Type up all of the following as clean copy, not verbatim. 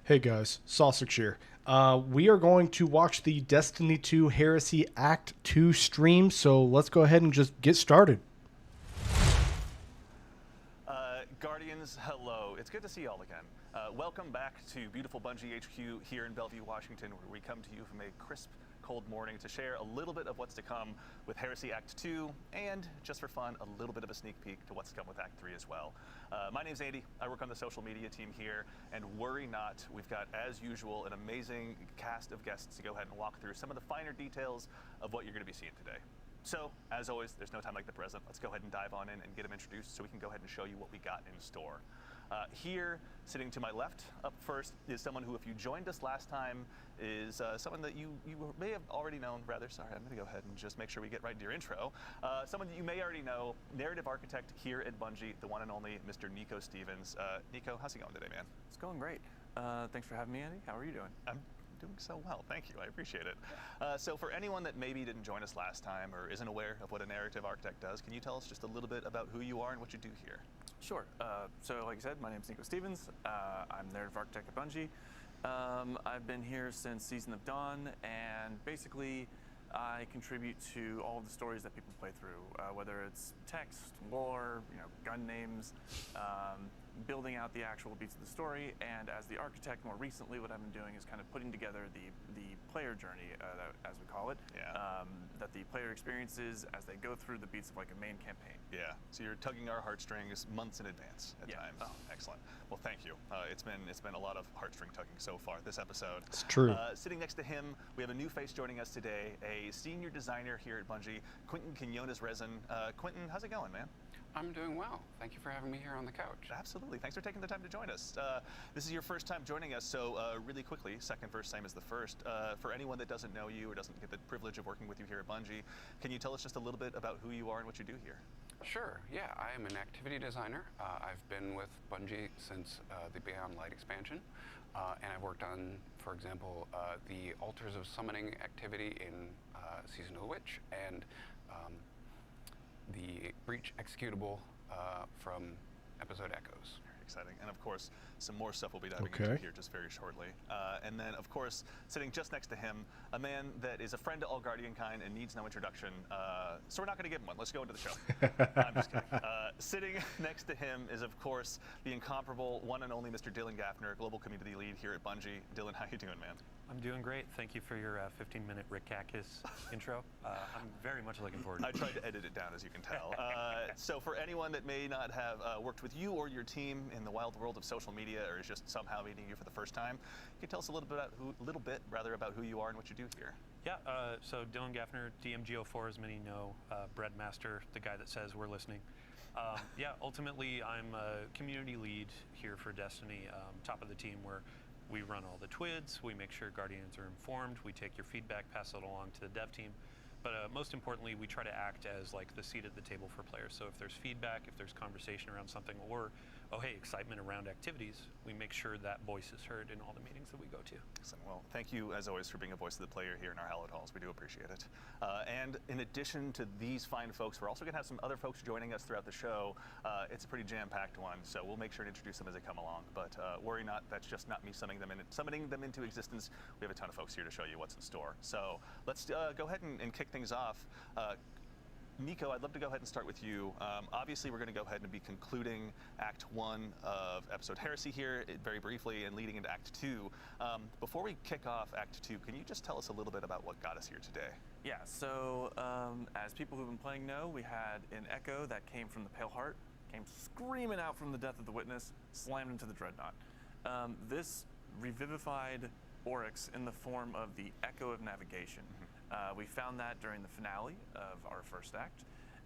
Hey guys, Sausage here. We are going to watch the Destiny 2 Heresy Act 2 stream, so let's go ahead and just get started. Guardians, hello. It's good to see y'all again. Welcome back to beautiful Bungie HQ here in Bellevue, Washington, where we come to you from a crisp, cold morning to share a little bit of what's to come with Heresy Act 2, and just for fun, a little bit of a sneak peek to what's to come with Act 3 as well. My name's Andy. I work on the social media team here, and worry not, we've got, as usual, an amazing cast of guests to go ahead and walk through some of the finer details of what you're going to be seeing today. So, as always, there's no time like the present. Let's go ahead and dive on in and get them introduced so we can go ahead and show you what we got in store. Here, sitting to my left, up first, is someone who, if you joined us last time, is someone that you may have already known, rather. Sorry, I'm going to go ahead and just make sure we get right into your intro. Someone that you may already know, narrative architect here at Bungie, the one and only Mr. Nico Stevens. Nico, how's it going today, man? It's going great. Thanks for having me, Andy. How are you doing? I'm doing so well, thank you. I appreciate it. So for anyone that maybe didn't join us last time or isn't aware of what a narrative architect does, can you tell us just a little bit about who you are and what you do here? Sure. So like I said, my name's Nico Stevens. I'm narrative architect at Bungie. I've been here since Season of Dawn, and basically I contribute to all of the stories that people play through, whether it's text, lore, gun names, building out the actual beats of the story. And as the architect, more recently, what I've been doing is kind of putting together the player journey, as we call it, that the player experiences as they go through the beats of like a main campaign. Yeah, so you're tugging our heartstrings months in advance at times. Oh, excellent. Well, thank you. It's been a lot of heartstring tugging so far this episode. It's true. Sitting next to him, we have a new face joining us today, a senior designer here at Bungie, Quentin Quinones-Rezin. Quentin, how's it going, man? I'm doing well. Thank you for having me here on the couch. Absolutely. Thanks for taking the time to join us. This is your first time joining us, so really quickly, second verse, same as the first. For anyone that doesn't know you or doesn't get the privilege of working with you here at Bungie, can you tell us just a little bit about who you are and what you do here? Sure. Yeah, I am an activity designer. I've been with Bungie since the Beyond Light expansion, and I've worked on, for example, the Altars of Summoning activity in Season of the Witch, and the Breach executable from episode Echoes. Very exciting. And of course, some more stuff we'll be diving into here just very shortly. And then, of course, sitting just next to him, a man that is a friend to all Guardian kind and needs no introduction. So we're not going to give him one. Let's go into the show. I'm just kidding. Sitting next to him is, of course, the incomparable one and only Mr. Dylan Gaffner, Global Community Lead here at Bungie. Dylan, how you doing, man? I'm doing great. Thank you for your 15-minute Rick Kakis intro. I'm very much looking forward to it. I tried to edit it down, as you can tell. So for anyone that may not have worked with you or your team in the wild world of social media, or is just somehow meeting you for the first time, can you tell us a little bit about who you are and what you do here? Yeah, so Dylan Gaffner, DMGO4, as many know, Breadmaster, the guy that says we're listening. Yeah, ultimately, I'm a community lead here for Destiny, top of the team, where we run all the TWIDs, we make sure Guardians are informed, we take your feedback, pass it along to the dev team. But most importantly, we try to act as like the seat at the table for players. So if there's feedback, if there's conversation around something, or, oh hey, excitement around activities, we make sure that voice is heard in all the meetings that we go to. Excellent. Well, thank you, as always, for being a voice of the player here in our hallowed halls. We do appreciate it. And in addition to these fine folks, we're also going to have some other folks joining us throughout the show. It's a pretty jam-packed one, so we'll make sure to introduce them as they come along. But worry not, that's just not me summoning them into existence. We have a ton of folks here to show you what's in store. So let's go ahead and kick things off. Nico, I'd love to go ahead and start with you. Obviously, we're going to go ahead and be concluding Act 1 of episode Heresy here very briefly and leading into Act 2. Before we kick off Act 2, can you just tell us a little bit about what got us here today? Yeah, so as people who've been playing know, we had an Echo that came from the Pale Heart, came screaming out from the death of the Witness, slammed into the Dreadnought. This revivified Oryx in the form of the Echo of Navigation. We found that during the finale of our first act,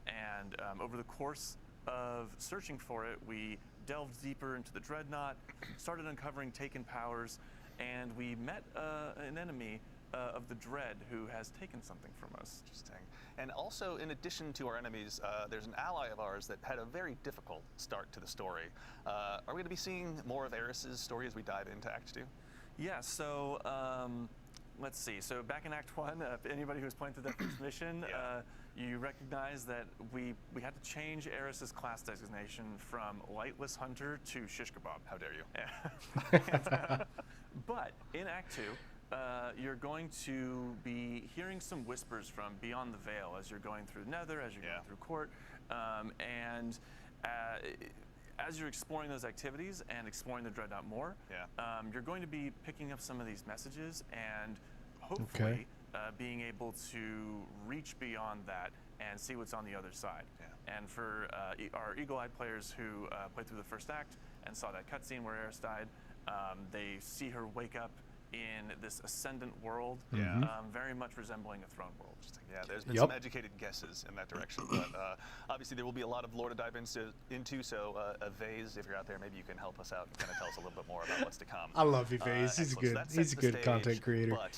and over the course of searching for it, we delved deeper into the Dreadnought, started uncovering taken powers, and we met an enemy of the Dread who has taken something from us. Interesting. And also, in addition to our enemies, there's an ally of ours that had a very difficult start to the story. Are we going to be seeing more of Eris's story as we dive into Act 2? Yeah, so let's see. So back in Act 1, anybody who was playing through that first mission, you recognize that we had to change Eris's class designation from Lightless Hunter to Shish Kebab. How dare you? Yeah. And, But in Act 2, you're going to be hearing some whispers from beyond the veil as you're going through Nether, as you're going through Court, and as you're exploring those activities and exploring the Dreadnought more, you're going to be picking up some of these messages and hopefully being able to reach beyond that and see what's on the other side. And for our eagle-eyed players who played through the first act and saw that cutscene where Eris died, they see her wake up in this ascendant world, very much resembling a throne world. Yeah, there's been some educated guesses in that direction, but obviously there will be a lot of lore to dive into. So, Vase, if you're out there, maybe you can help us out and kind of tell us a little bit more about what's to come. I love you, Vase. He's good. So He's a good content creator. But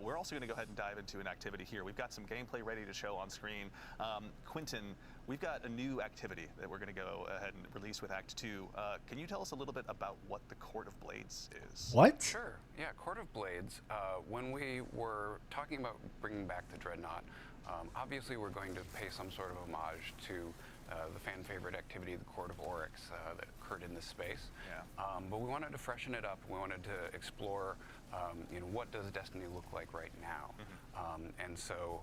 we're also going to go ahead and dive into an activity here. We've got some gameplay ready to show on screen. Quentin, we've got a new activity that we're going to go ahead and release with Act 2. Can you tell us a little bit about what the Court of Blades is? What? Sure. Yeah, Court of Blades. When we were talking about bringing back the Dreadnought, obviously we're going to pay some sort of homage to the fan favorite activity, the Court of Oryx, that occurred in this space. But we wanted to freshen it up. We wanted to explore, what does Destiny look like right now? And so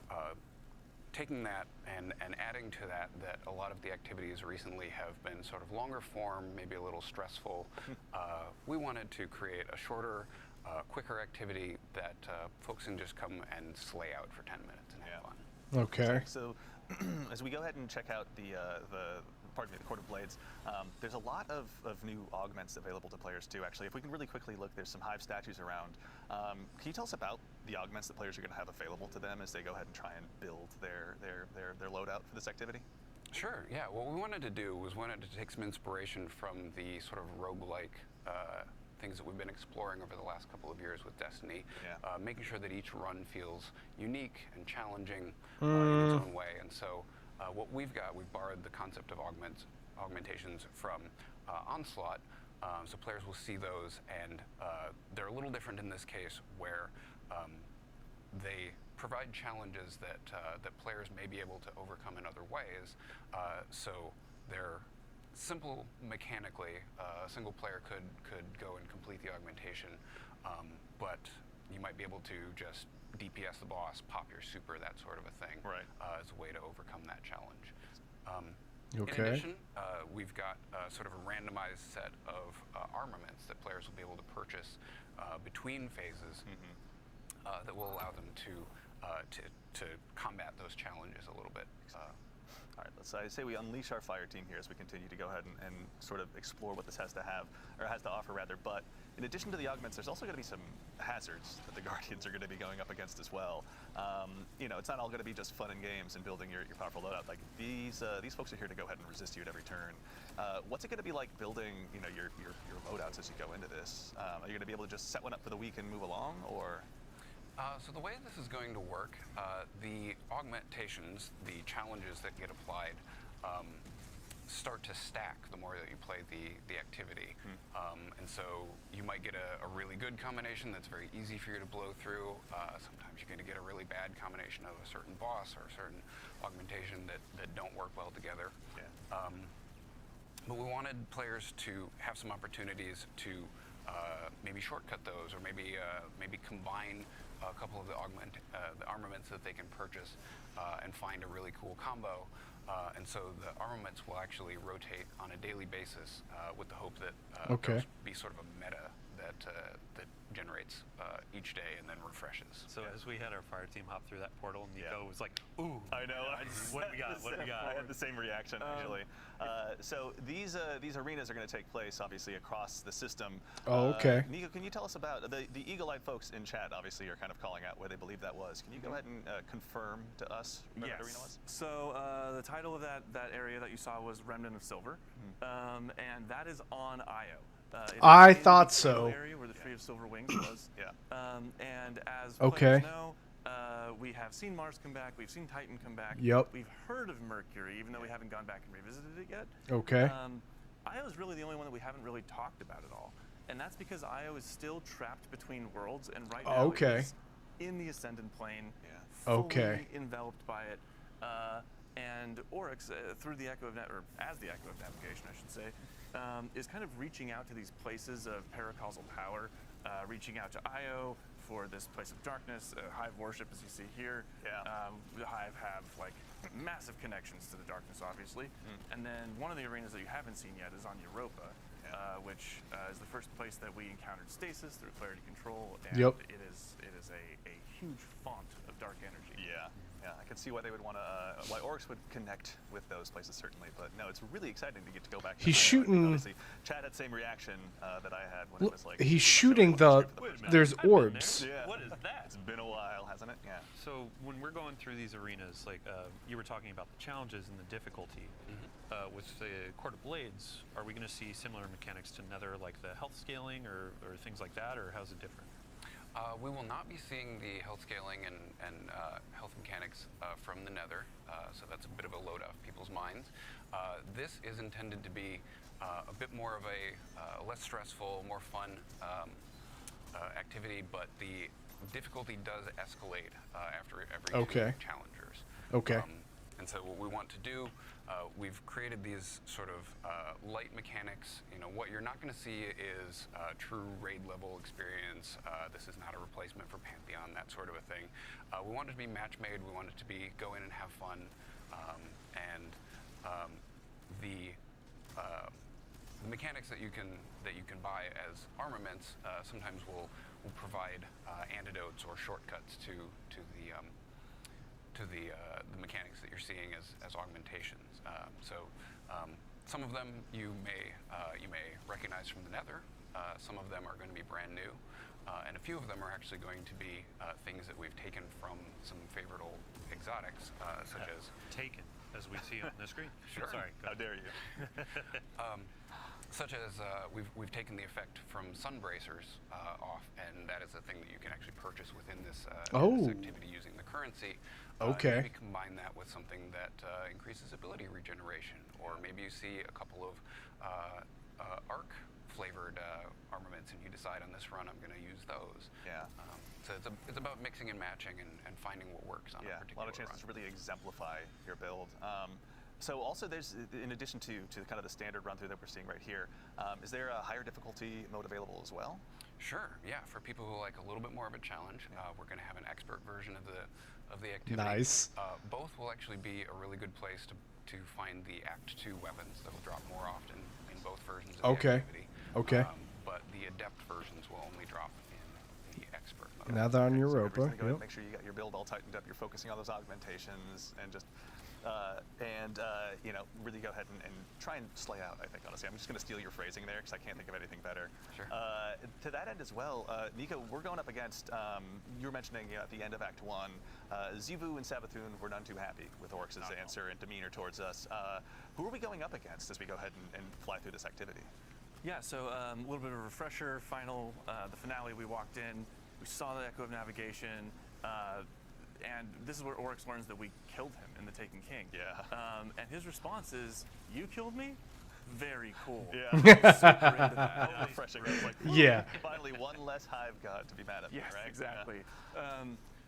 taking that and adding to that a lot of the activities recently have been sort of longer form, maybe a little stressful. We wanted to create a shorter, quicker activity that folks can just come and slay out for 10 minutes and have fun. Okay. So as we go ahead and check out the Court of Blades, there's a lot of new augments available to players too. Actually, if we can really quickly look, there's some hive statues around. Can you tell us about the augments that players are going to have available to them as they go ahead and try and build their loadout for this activity? Sure, yeah. What we wanted to do was wanted to take some inspiration from the sort of roguelike things that we've been exploring over the last couple of years with Destiny, making sure that each run feels unique and challenging in its own way. And so what we've borrowed the concept of augmentations from Onslaught, so players will see those, and they're a little different in this case, where they provide challenges that players may be able to overcome in other ways. So they're simple mechanically. A single player could go and complete the augmentation, but you might be able to just DPS the boss, pop your super, that sort of a thing, as a way to overcome that challenge. In addition, we've got sort of a randomized set of armaments that players will be able to purchase between phases that will allow them to combat those challenges a little bit. All right, let's say we unleash our fire team here as we continue to go ahead and sort of explore what this has to offer rather. But in addition to the augments, there's also going to be some hazards that the Guardians are going to be going up against as well. It's not all going to be just fun and games and building your powerful loadout. Like these folks are here to go ahead and resist you at every turn. What's it going to be like building, your loadouts as you go into this? Are you going to be able to just set one up for the week and move along, or? So the way this is going to work, the augmentations, the challenges that get applied, start to stack the more that you play the activity. And so you might get a really good combination that's very easy for you to blow through. Sometimes you're going to get a really bad combination of a certain boss or a certain augmentation that don't work well together. But we wanted players to have some opportunities to maybe shortcut those, or maybe combine a couple of the armaments that they can purchase and find a really cool combo. And so the armaments will actually rotate on a daily basis with the hope that there'll be sort of a meta that generates each day and then refreshes. So as we had our fire team hop through that portal, Nico was like, "Ooh, I know. what do we got? What do we got?" I had the same reaction actually. So these arenas are going to take place obviously across the system. Oh, okay. Nico, can you tell us about the eagle-eyed folks in chat? Obviously, are kind of calling out where they believe that was. Can you go ahead and confirm to us where that arena was? So the title of that area that you saw was Remnant of Silver, and that is on IO. I thought so. Area where the Tree of Silver Wings was. And as Okay. players know, we have seen Mars come back. We've seen Titan come back. Yep. We've heard of Mercury, even though we haven't gone back and revisited it yet. Okay. Io is really the only one that we haven't really talked about at all, and that's because Io is still trapped between worlds, and right now it is in the Ascendant Plane, fully enveloped by it. And Oryx, through the Echo of as the Echo of Navigation, I should say, is kind of reaching out to these places of paracausal power, reaching out to Io for this place of darkness, Hive worship, as you see here. Yeah. The Hive have like massive connections to the darkness, obviously. And then one of the arenas that you haven't seen yet is on Europa, which is the first place that we encountered stasis through clarity control, and Yep. it is a huge font of dark energy. Yeah, yeah, I can see why they would want to, why Oryx would connect with those places certainly. But no, it's really exciting to get to go back. He's there. shooting- Obviously, Chad had the same reaction that I had when it was like. He's shooting the. There's I've been orbs. there. Yeah. What is that? It's been a while, hasn't it? Yeah. So when we're going through these arenas, like you were talking about the challenges and the difficulty, with the Court of Blades, are we going to see similar mechanics to Nether, like the health scaling or things like that, or how's it different? We will not be seeing the health scaling and health mechanics from the Nether, so that's a bit of a load off people's minds. This is intended to be a bit more of a less stressful, more fun activity, but the difficulty does escalate after every Okay. two challengers. Okay. And so what we want to do, we've created these sort of light mechanics. You know, what you're not going to see is true raid level experience. This is not a replacement for Pantheon, that sort of a thing. We want it to be match made. We want it to be go in and have fun. The mechanics that you can buy as armaments sometimes will provide antidotes or shortcuts to the mechanics that you're seeing as augmentations. Some of them you may recognize from the Nether. Some of them are going to be brand new, and a few of them are actually going to be things that we've taken from some favorite old exotics, such as Taken, as we see on the screen. Sure. Sorry. How dare you? such as we've taken the effect from Sunbracers off, and that is a thing that you can actually purchase within this, this activity using the currency. Okay. Maybe combine that with something that increases ability regeneration, or maybe you see a couple of arc flavored armaments, and you decide on this run I'm going to use those. Yeah. So it's about mixing and matching and finding what works on a particular a lot of chances run. to really exemplify your build. So also there's, in addition to kind of the standard run through that we're seeing right here, is there a higher difficulty mode available as well? Sure. Yeah. For people who like a little bit more of a challenge, we're going to have an expert version of the activity. Nice. Both will actually be a really good place to find the Act 2 weapons that will drop more often in both versions of the activity. Okay. But the adept versions will only drop in the expert mode. Now they're on So Europa. everybody's gonna go ahead and Yep. make sure you got your build all tightened up. You're focusing on those augmentations and just you know, really go ahead and try and slay out. I think honestly, I'm just going to steal your phrasing there because I can't think of anything better. Sure. To that end as well, Nico, we're going up against. You were mentioning at the end of Act 1, Zivu and Savathun were none too happy with Oryx's answer and demeanor towards us. Who are we going up against as we go ahead and fly through this activity? Yeah, so a little bit of a refresher. The finale, we walked in, we saw the Echo of Navigation, and this is where Oryx learns that we killed him in the Taken King. Yeah. And his response is, "You killed me? Very cool." Yeah. Super into that. How refreshing. It's like, Yeah. finally, one less hive god to be mad at me, Yes, right? exactly.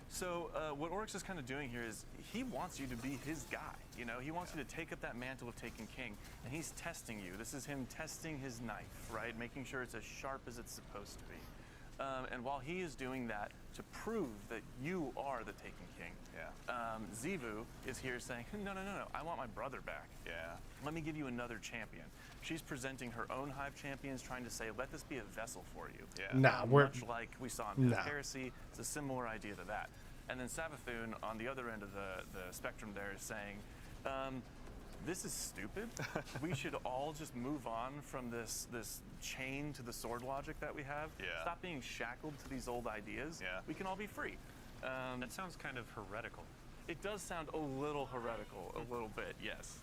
So what Oryx is kind of doing here is he wants you to be his guy. You know, he wants you to take up that mantle of Taken King, and he's testing you. This is him testing his knife, right? Making sure it's as sharp as it's supposed to be. And while he is doing that to prove that you are the Taken King, Zivu is here saying, no, I want my brother back. Yeah. Let me give you another champion. She's presenting her own hive champions, trying to say, let this be a vessel for you. Yeah. Nah, we're Much like we saw in Heresy, it's a similar idea to that. And then Savathun, on the other end of the spectrum there, is saying, this is stupid. We should all just move on from this chain to the sword logic that we have. Yeah. Stop being shackled to these old ideas. Yeah. We can all be free. That sounds kind of heretical. It does sound a little heretical, a little bit, yes.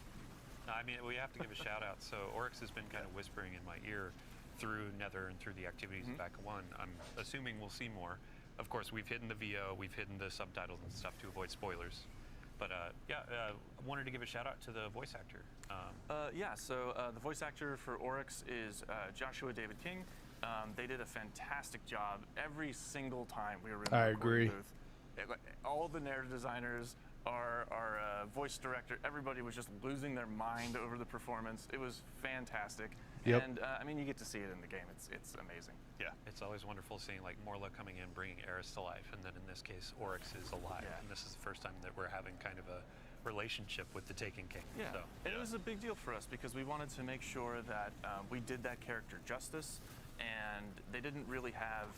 No, I mean, we have to give a shout out. So Oryx has been kind of whispering in my ear through Nether and through the activities of Act 1. I'm assuming we'll see more. Of course, we've hidden the VO, we've hidden the subtitles and stuff to avoid spoilers. But I wanted to give a shout out to the voice actor. So the voice actor for Oryx is Joshua David King. They did a fantastic job every single time we were in the I recording agree. booth. All the narrative designers, our voice director, everybody was just losing their mind over the performance. It was fantastic. Yep. And I mean, you get to see it in the game. It's amazing. Yeah. It's always wonderful seeing like Morla coming in, bringing Eris to life, and then in this case, Oryx is alive, Yeah. and this is the first time that we're having kind of a relationship with the Taken King. Yeah, So, and it was a big deal for us because we wanted to make sure that we did that character justice, and they didn't really have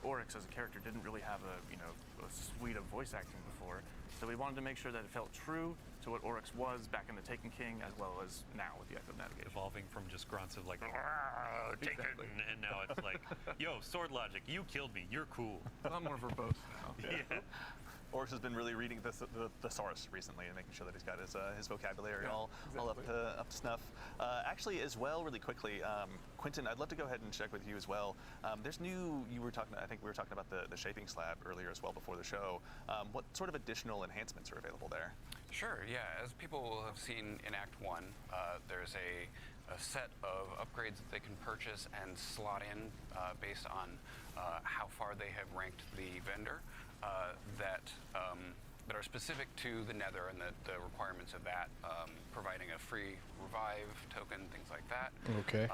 Oryx as a character didn't really have a suite of voice acting before, so we wanted to make sure that it felt true to what Oryx was back in the Taken King as well as now with the Echo Navigation. evolving from just grunts of like Taken, Exactly. and now it's like, yo, sword logic, you killed me, you're cool. A lot more verbose now. Yeah. Oryx has been really reading the thesaurus recently and making sure that he's got his vocabulary all up to snuff. Actually, as well, really quickly, Quentin, I'd love to go ahead and check with you as well. There's new. I think we were talking about the shaping slab earlier as well before the show. What sort of additional enhancements are available there? Sure, yeah. As people will have seen in Act 1, there's a set of upgrades that they can purchase and slot in based on how far they have ranked the vendor that are specific to the Nether and the requirements of that, providing a free revive token, things like that. Okay.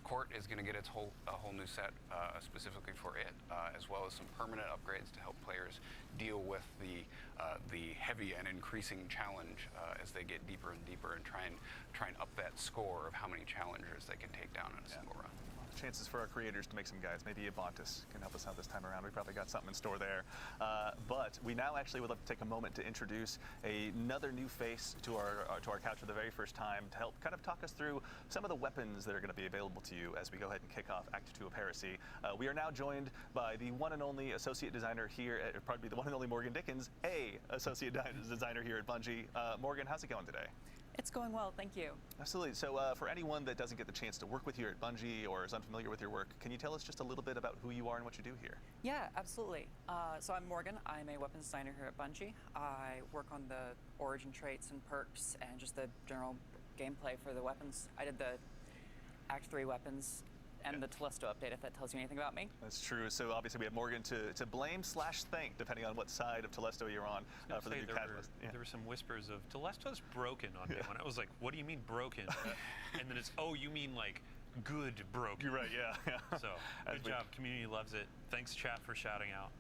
Court is going to get a whole new set specifically for it, as well as some permanent upgrades to help players deal with the heavy and increasing challenge as they get deeper and deeper and try and up that score of how many challengers they can take down in a single run. Chances for our creators to make some guides. Maybe Abontis can help us out this time around. We probably got something in store there. But we now actually would love to take a moment to introduce another new face to our couch for the very first time to help kind of talk us through some of the weapons that are going to be available to you as we go ahead and kick off Act 2 of Heresy. We are now joined by the one and only associate designer here at, probably the one and only Morgan Dickens, associate designer here at Bungie. Morgan, how's it going today? It's going well, thank you. Absolutely. So for anyone that doesn't get the chance to work with you at Bungie or is unfamiliar with your work, can you tell us just a little bit about who you are and what you do here? Yeah, absolutely. So I'm Morgan. I'm a weapons designer here at Bungie. I work on the origin traits and perks and just the general gameplay for the weapons. I did the Act 3 weapons and the Telesto update, if that tells you anything about me. That's true. So obviously we have Morgan to blame / thank, depending on what side of Telesto you're on for the new catalyst. There were some whispers of Telesto's broken on day one. I was like, what do you mean broken? And then it's, oh, you mean like good broken. You're right, yeah. So good job. Community loves it. Thanks, chat, for shouting out.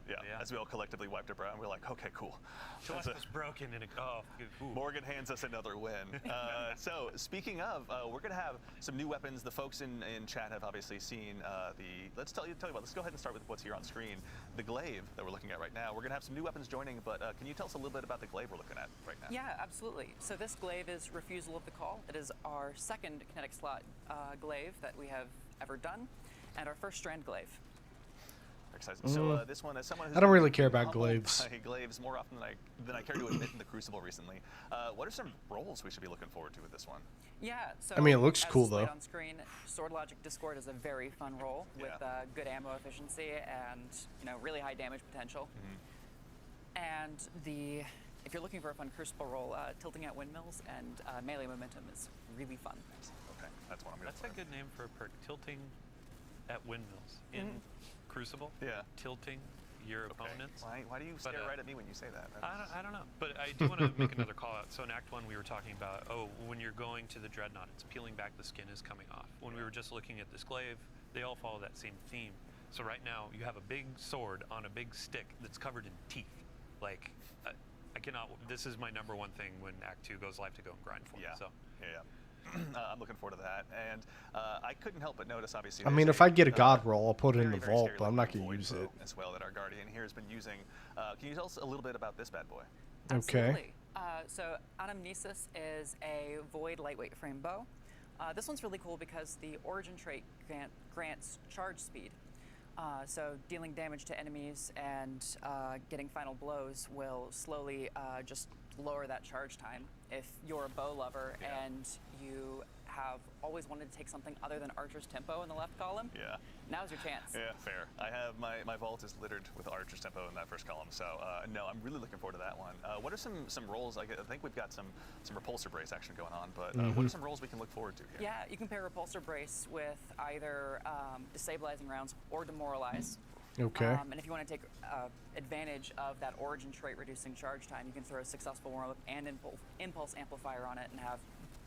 Yeah, as we all collectively wiped our brow and we're like, okay, cool. Telesto's broken and Morgan hands us another win. So speaking of, we're going to have some new weapons. The folks in chat have obviously seen let's go ahead and start with what's here on screen. The glaive that we're looking at right now. We're going to have some new weapons joining, but can you tell us a little bit about the glaive we're looking at right now? Yeah, absolutely. So this glaive is Refusal of the Call. It is our second kinetic slot glaive that we have ever done, and our first strand glaive. Exciting. So this one, as someone who's I don't really care about pummeled glaives. by glaives more often than I care to admit in the Crucible recently. What are some roles we should be looking forward to with this one? Yeah, so I mean, it looks as cool, displayed though. on screen, Sword Logic Discord is a very fun role with good ammo efficiency and really high damage potential. And if you're looking for a fun Crucible role, tilting at windmills and melee momentum is really fun. Okay, that's one I'm going to That's a good name for a perk. Tilting at windmills in Crucible. Yeah. Tilting your opponents. Why do you stare right at me when you say that? I don't know. But I do want to make another call out. So in Act 1, we were talking about, when you're going to the Dreadnought, it's peeling back, the skin is coming off. When we were just looking at this glaive, they all follow that same theme. So right now, you have a big sword on a big stick that's covered in teeth. Like, I cannot, this is my number one thing when Act 2 goes live to go and grind for me. So. Yeah. I'm looking forward to that, and I couldn't help but notice, obviously. I mean, if I get a god roll, I'll put it in the vault, but I'm not going to use it. As well, that our Guardian here has been using. Can you tell us a little bit about this bad boy? Absolutely. So Anamnesis is a void lightweight frame bow. This one's really cool because the origin trait grants charge speed. So dealing damage to enemies and getting final blows will slowly just lower that charge time. If you're a bow lover and you have always wanted to take something other than Archer's Tempo in the left column, now's your chance. Yeah, fair. I have my vault is littered with Archer's Tempo in that first column, so no, I'm really looking forward to that one. What are some roles? I think we've got some repulsor brace action going on, but what are some roles we can look forward to here? Yeah, you can pair repulsor brace with either destabilizing rounds or demoralize. Okay. And if you want to take advantage of that origin trait reducing charge time, you can throw a successful warm-up and impulse amplifier on it and have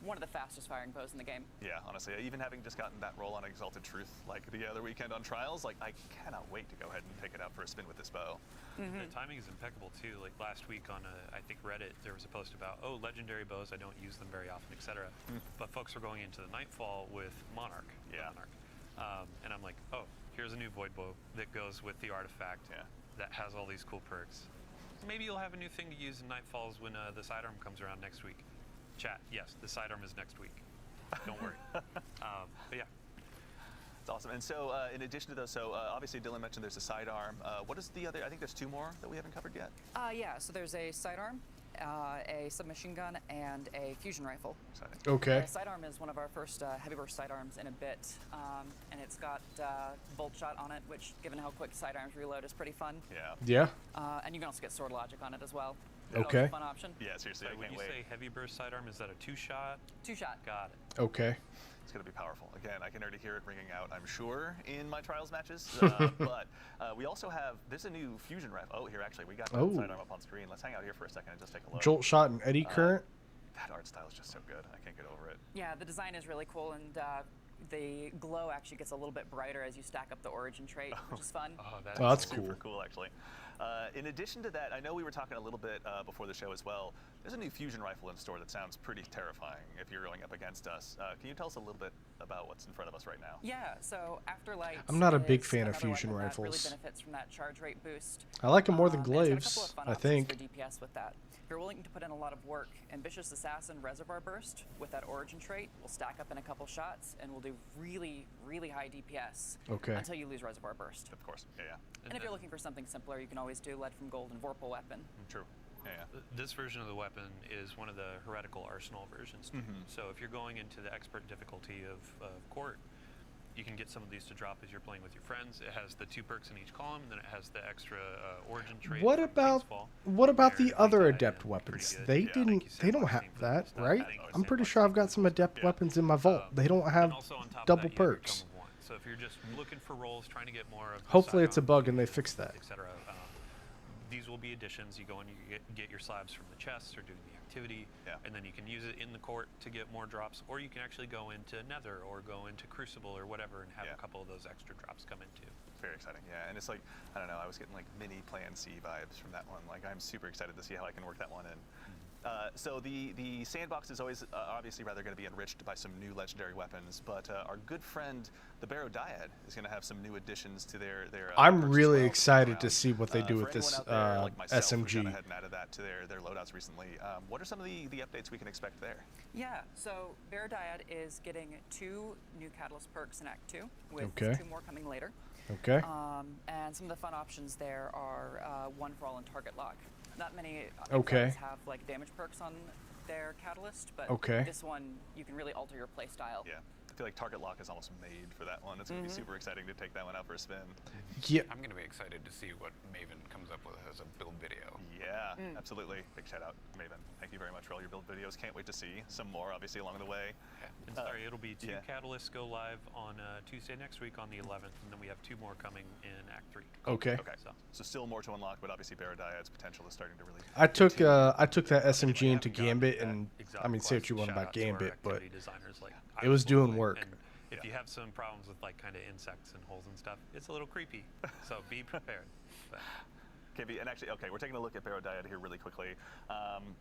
one of the fastest firing bows in the game. Yeah, honestly, even having just gotten that roll on Exalted Truth like the other weekend on Trials, like I cannot wait to go ahead and take it out for a spin with this bow. The timing is impeccable too. Like last week on I think Reddit, there was a post about legendary bows. I don't use them very often, etc. But folks are going into the Nightfall with Monarch. Yeah. Monarch. And I'm like, oh, here's a new Void bow that goes with the artifact. Yeah. That has all these cool perks. Maybe you'll have a new thing to use in Nightfalls when the sidearm comes around next week. Chat, yes, the sidearm is next week. Don't worry. But yeah. It's awesome. And so, in addition to those, obviously Dylan mentioned there's a sidearm. What is the other? I think there's 2 more that we haven't covered yet. Yeah, so there's a sidearm, a submachine gun, and a fusion rifle. Exciting. Okay. The sidearm is one of our first heavy burst sidearms in a bit, and it's got bolt shot on it, which, given how quick sidearms reload, is pretty fun. Yeah. Yeah. And you can also get sword logic on it as well. Okay. That's a fun option. Yeah, seriously, So I when can't you wait. say heavy burst sidearm, is that a 2-shot? 2-shot. Got it. Okay. It's going to be powerful. Again, I can already hear it ringing out, I'm sure, in my Trials matches. But we also have, there's a new fusion rifle. Oh, here, actually, we got the sidearm up on screen. Let's hang out here for a second and just take a look. Jolt shot and eddy current. That art style is just so good. I can't get over it. Yeah, the design is really cool, and the glow actually gets a little bit brighter as you stack up the origin trait, which is fun. Oh, That's super cool. cool, actually. In addition to that, I know we were talking a little bit before the show as well. There's a new fusion rifle in store that sounds pretty terrifying if you're going up against us. Can you tell us a little bit about what's in front of us right now? Yeah, so Afterlight. I'm not a big is fan of another fusion weapon rifles. That really benefits from that charge rate boost. I like them more than And it's got a couple glaives, of fun I options think. for DPS with that. If you're willing to put in a lot of work, Ambitious Assassin Reservoir Burst with that origin trait will stack up in a couple shots and will do really, really high DPS Okay. until you lose Reservoir Burst. Of course. Yeah, yeah. And if you're looking for something simpler, you can always do Lead from Gold and Vorpal Weapon. True. Yeah, yeah. This version of the weapon is one of the heretical arsenal versions. So if you're going into the expert difficulty of court, you can get some of these to drop as you're playing with your friends. It has the 2 perks in each column, then it has the extra origin trait. What from about Kingsfall. the They're other pretty adept good, weapons? pretty good. They Yeah, thank didn't. you, They don't Sandbox have team, for that, this. right? Thank you, I'm pretty Sandbox sure I've team, got for some this. adept Yeah. weapons in my vault. They don't have And also on top double of that, you have your perks. Tome of One. So if you're just looking for rolls, trying to get more of the Hopefully it's a sidearm, bug and they fix that. etc. These will be additions. You go and you get your slabs from the chests or doing the activity, Yeah. and then you can use it in the court to get more drops, or you can actually go into Nether or go into Crucible or whatever and have Yeah. a couple of those extra drops come in too. Very exciting, yeah. And it's like, I don't know, I was getting like mini Plan C vibes from that one. Like, I'm super excited to see how I can work that one in. So the sandbox is always obviously rather going to be enriched by some new legendary weapons, but our good friend the Barrow Dyad is going to have some new additions to their I'm perks as really well excited around. to see what they do For with this anyone out there, like myself, who've SMG. gone ahead and added that to their loadouts recently. What are some of the updates we can expect there? Yeah, so Bear Dyad is getting 2 new Catalyst perks in Act 2, with Okay. 2 more coming later. Okay. And some of the fun options there are 1 for all and target lock. Not many Okay. exotics have like damage perks on their Catalyst, but Okay. this one you can really alter your play style. Yeah. I feel like Target Lock is almost made for that one. It's going to be super exciting to take that one out for a spin. Yeah. I'm going to be excited to see what Maven comes up with as a build video. Yeah, absolutely. Big shout out, Maven. Thank you very much for all your build videos. Can't wait to see some more, obviously, along the way. And sorry, it'll be 2 yeah. catalysts go live on Tuesday next week on the 11th, and then we have 2 more coming in Act 3. Okay. Okay, so still more to unlock, but obviously Baradiad's potential is starting to really. I took continue. I took that We SMG into haven't gotten Gambit, that and exotic I mean, say what you quest. want Shout about out to our Gambit, but activity designers, like, it was doing blown away. work. And if you have some problems with like kind of insects and holes and stuff, it's a little creepy. So be prepared. But KB, and actually, okay, we're taking a look at Barodiad here really quickly.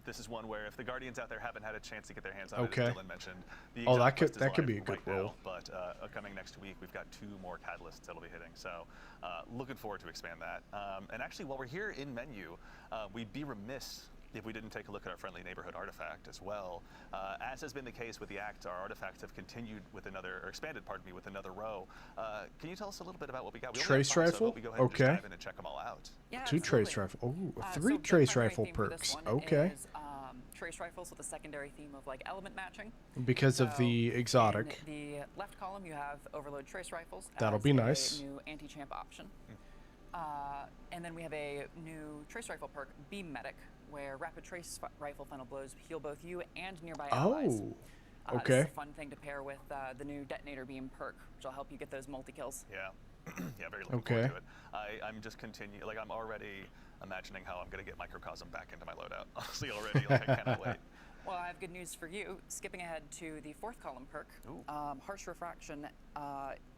This is one where if the Guardians out there haven't had a chance to get their hands on Okay. it, as Dylan mentioned, the Oh, exotic that could- quest is that could live be a good right now, roll. but coming next week, we've got 2 more catalysts that'll be hitting. So looking forward to expand that. And actually, while we're here in menu, we'd be remiss if we didn't take a look at our friendly neighborhood artifact as well. As has been the case with the Act, our artifacts have continued with another, or expanded, pardon me, with another row. Can you tell us a little bit about what we got? We only have Trace 5, so rifle? we go ahead and just Okay. dive in and check them all out. Yeah, 2 trace absolutely. rifle. Oh, So 3 the trace primary rifle theme for this perks. one Okay. Is, trace rifles with a secondary theme of like element matching. Because of So the exotic. In the left column, you have overload trace rifles. That'll as be a nice. New anti-champ option. And then we have a new trace rifle perk, Beam Medic, where rapid trace rifle final blows heal both you and nearby allies. Oh. This Okay. is a fun thing to pair with the new detonator beam perk, which will help you get those multi-kills. Yeah. Yeah, very looking Okay. forward to it. I'm just like I'm already imagining how I'm going to get Microcosm back into my loadout. Honestly, already, like I cannot wait. Well, I have good news for you. Skipping ahead to the fourth column perk, Harsh Refraction.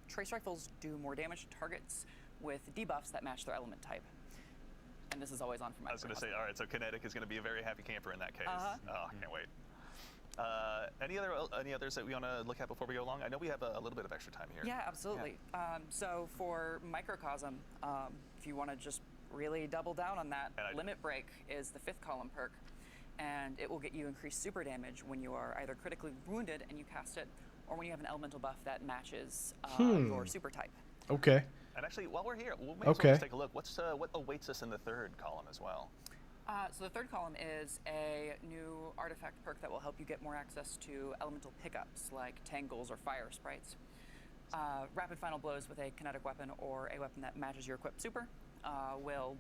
Trace rifles do more damage to targets with debuffs that match their element type. And this is always on for my I was going to say, all right, so Kinetic is going to be a very happy camper in that case. Uh-huh. Oh, I can't wait. Any others that we want to look at before we go along? I know we have a little bit of extra time here. Yeah, absolutely. So for Microcosm, if you want to just really double down on that, Limit Break is the fifth column perk, and it will get you increased super damage when you are either critically wounded and you cast it, or when you have an elemental buff that matches your super type. Okay. And actually, while we're here, we'll maybe just take a look. What awaits us in the third column as well? So the third column is a new artifact perk that will help you get more access to elemental pickups like tangles or fire sprites. Rapid final blows with a kinetic weapon or a weapon that matches your equipped super will,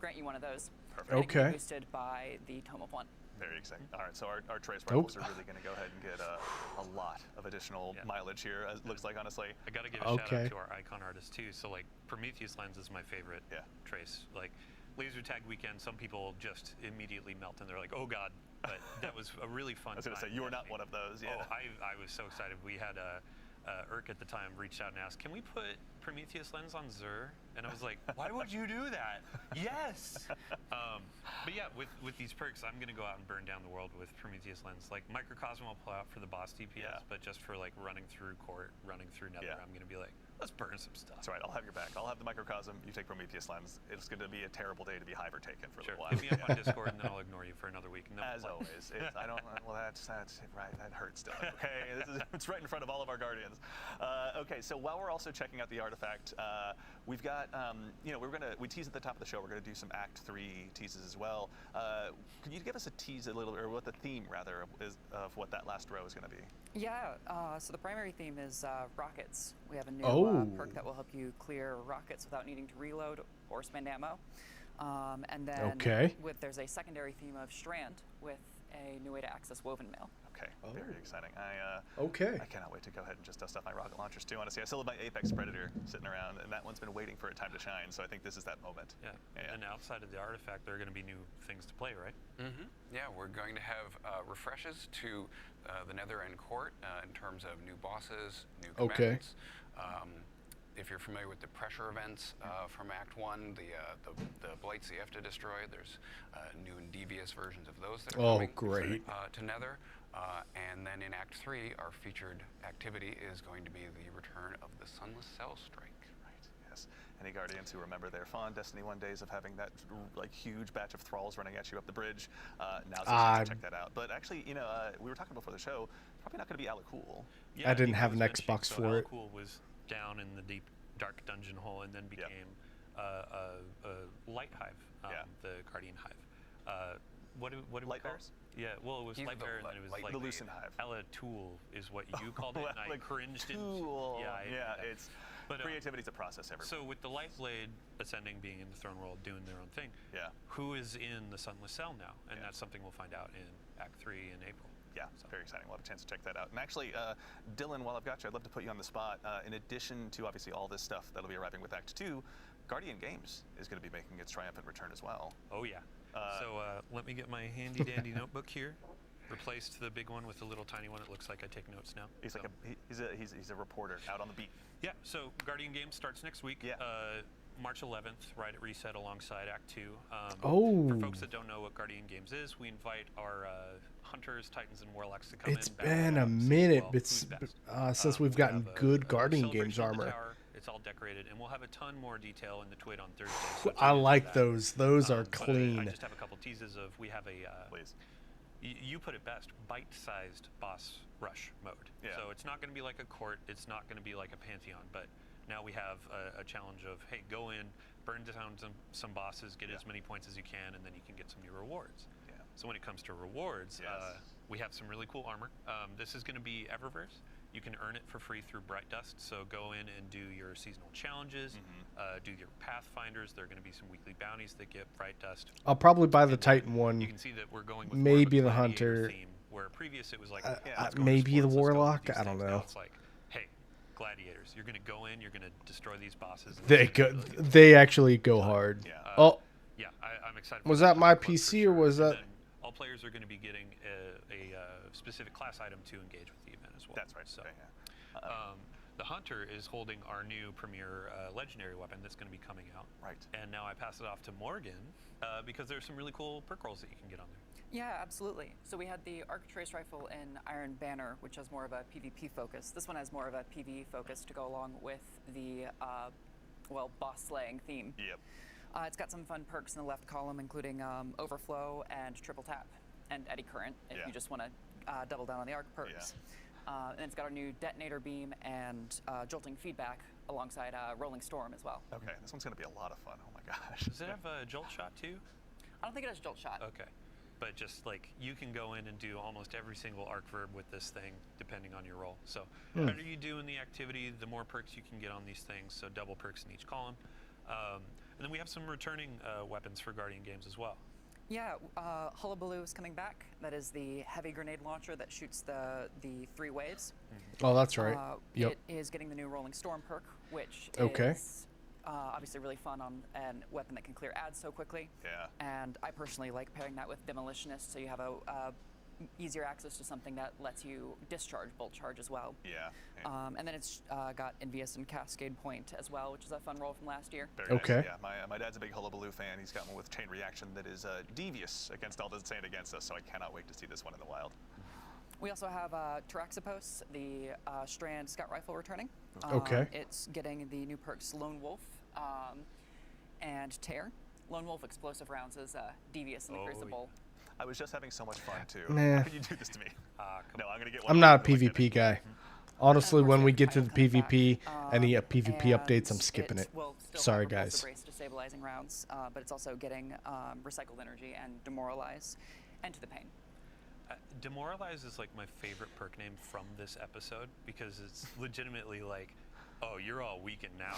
grant you one of those. Perfect. And it can be boosted by the Tome of One. Very exciting. All right, so our trace rifles are really going to go ahead and get a lot of additional mileage here. It looks like, honestly. I got to give a shout out to our icon artist too. So like Prometheus lens is my favorite trace. Like laser tag weekend, some people just immediately melt and they're like, oh god. But that was a really fun. I was going to say you were not one of those. Yeah. Oh, I was so excited. We had Irk at the time reached out and asked, can we put Prometheus lens on Xur? And I was like, why would you do that? Yes! But yeah, with these perks, I'm going to go out and burn down the world with Prometheus lens. Like, Microcosm will pull out for the boss DPS, but just for like running through court, running through Nether, I'm going to be like, let's burn some stuff. That's right, I'll have your back. I'll have the Microcosm, you take Prometheus lens. It's going to be a terrible day to be Hiver taken for a little while. Hit me up on Discord and then I'll ignore you for another week. And then as always. I don't, well, that's right, that hurts still. Okay, it's right in front of all of our Guardians. Okay, so while we're also checking out the artifact, we've got, we teased at the top of the show, we're going to do some Act 3 teases as well. Can you give us a tease a little, or what the theme, rather, is of what that last row is going to be? Yeah, so the primary theme is rockets. We have a new perk that will help you clear rockets without needing to reload or spend ammo. And then there's a secondary theme of Strand with a new way to access Woven Mail. Okay, very exciting. I cannot wait to go ahead and just dust off my rocket launchers too. Honestly, I still have my Apex Predator sitting around, and that one's been waiting for a time to shine. So I think this is that moment. Yeah. And outside of the artifact, there are going to be new things to play, right? Mm-hmm. Yeah, we're going to have refreshes to the Nether and Court in terms of new bosses, new commands. If you're familiar with the pressure events from Act 1, the blights you have to destroy, there's new and devious versions of those that are coming to Nether. And then in Act 3, our featured activity is going to be the return of the Sunless Cell Strike. Right, yes. Any Guardians who remember their fond Destiny 1 days of having that like huge batch of thralls running at you up the bridge, now's the chance to check that out. But actually, we were talking before the show, probably not going to be Alacool. Yeah, I didn't have an Xbox for it. Alacool was down in the deep, dark dungeon hole and then became a light hive, the Guardian hive. What do we Light call Bears? Yeah, well, it was Light Bear, and then it was like the Lucent Hive. Tool is what you called it, and I cringed. Tool. It's but, creativity's a process. Everybody. So with the Lightblade Ascending being in the Throne World doing their own thing, who is in the Sunless Cell now? And that's something we'll find out in Act 3 in April. Yeah, very exciting. We'll have a chance to check that out. And actually, Dylan, while I've got you, I'd love to put you on the spot. In addition to obviously all this stuff that'll be arriving with Act 2, Guardian Games is going to be making its triumphant return as well. Oh yeah. So let me get my handy dandy notebook here. Replaced the big one with the little tiny one. It looks like I take notes now. He's like he's a reporter out on the beat. Yeah. So Guardian Games starts next week. Yeah. March 11th, right at Reset, alongside Act 2. For folks that don't know what Guardian Games is, we invite our hunters, titans, and warlocks to come in. It's been a minute since we've gotten good Guardian Games armor. It's all decorated, and we'll have a ton more detail in the Twit on Thursday. So I like those. Those are clean. I just have a couple teases of we have a. Please. You put it best. Bite-sized boss rush mode. Yeah. So it's not going to be like a court. It's not going to be like a Pantheon. But now we have a challenge of hey, go in, burn down some bosses, get as many points as you can, and then you can get some new rewards. Yeah. So when it comes to rewards, we have some really cool armor. This is going to be Eververse. You can earn it for free through Bright Dust, so go in and do your seasonal challenges, do your Pathfinders. There are going to be some weekly bounties that get Bright Dust. I'll probably buy the Titan one. You can see that we're going with maybe the Hunter theme, where previous it was like maybe the Warlock. I don't know. Now it's like, hey, gladiators, you're going to go in, you're going to destroy these bosses. They actually go hard. Yeah. Oh, yeah, I'm excited. Was that my PC or was that? all players are going to be getting a specific class item to engage with the event as well. That's right. So, Okay, yeah. the Hunter is holding our new premier legendary weapon that's going to be coming out. Right. And now I pass it off to Morgan because there's some really cool perk rolls that you can get on there. Yeah, absolutely. So we had the Arc Trace Rifle in Iron Banner, which has more of a PvP focus. This one has more of a PvE focus to go along with the, boss slaying theme. Yep. It's got some fun perks in the left column, including Overflow and Triple Tap and Eddy Current, if Yeah. you just want to double down on the Arc perks. And it's got our new Detonator Beam and Jolting Feedback alongside Rolling Storm as well. Okay, this one's going to be a lot of fun. Oh my gosh. Does it have a jolt shot too? I don't think it has Jolt Shot. Okay. But just like you can go in and do almost every single arc verb with this thing, depending on your role. So the better you do in the activity, the more perks you can get on these things. So double perks in each column. And then we have some returning weapons for Guardian games as well. Yeah, Hullabaloo is coming back. That is the heavy grenade launcher that shoots the 3 waves. Oh, that's right. Yep. It is getting the new Rolling Storm perk, which Okay. is obviously really fun on a weapon that can clear ads so quickly. Yeah. And I personally like pairing that with Demolitionist, so you have a easier access to something that lets you discharge Bolt Charge as well. Yeah. And then it's got Envious and Cascade Point as well, which is a fun roll from last year. Very Okay. Nice. Yeah, my dad's a big Hullabaloo fan. He's got one with Chain Reaction that is devious against all that's saying against us, so I cannot wait to see this one in the wild. We also have Taraxipos, the Strand Scout Rifle returning. Okay. It's getting the new perks Lone Wolf and Tear. Lone Wolf explosive rounds is devious and the Oh, Crucible. I was just having so much fun too. Nah. How could you do this to me? No, I'm gonna get one. I'm not a really PvP good. guy. Honestly, And of when course, we the get to the title comes PvP, back, any PvP and updates, I'm skipping it. will still Sorry, have Repulsive guys. Race destabilizing rounds, but it's also getting recycled energy and demoralize and to the pain. Demoralize is like my favorite perk name from this episode because it's legitimately like, oh, you're all weakened now,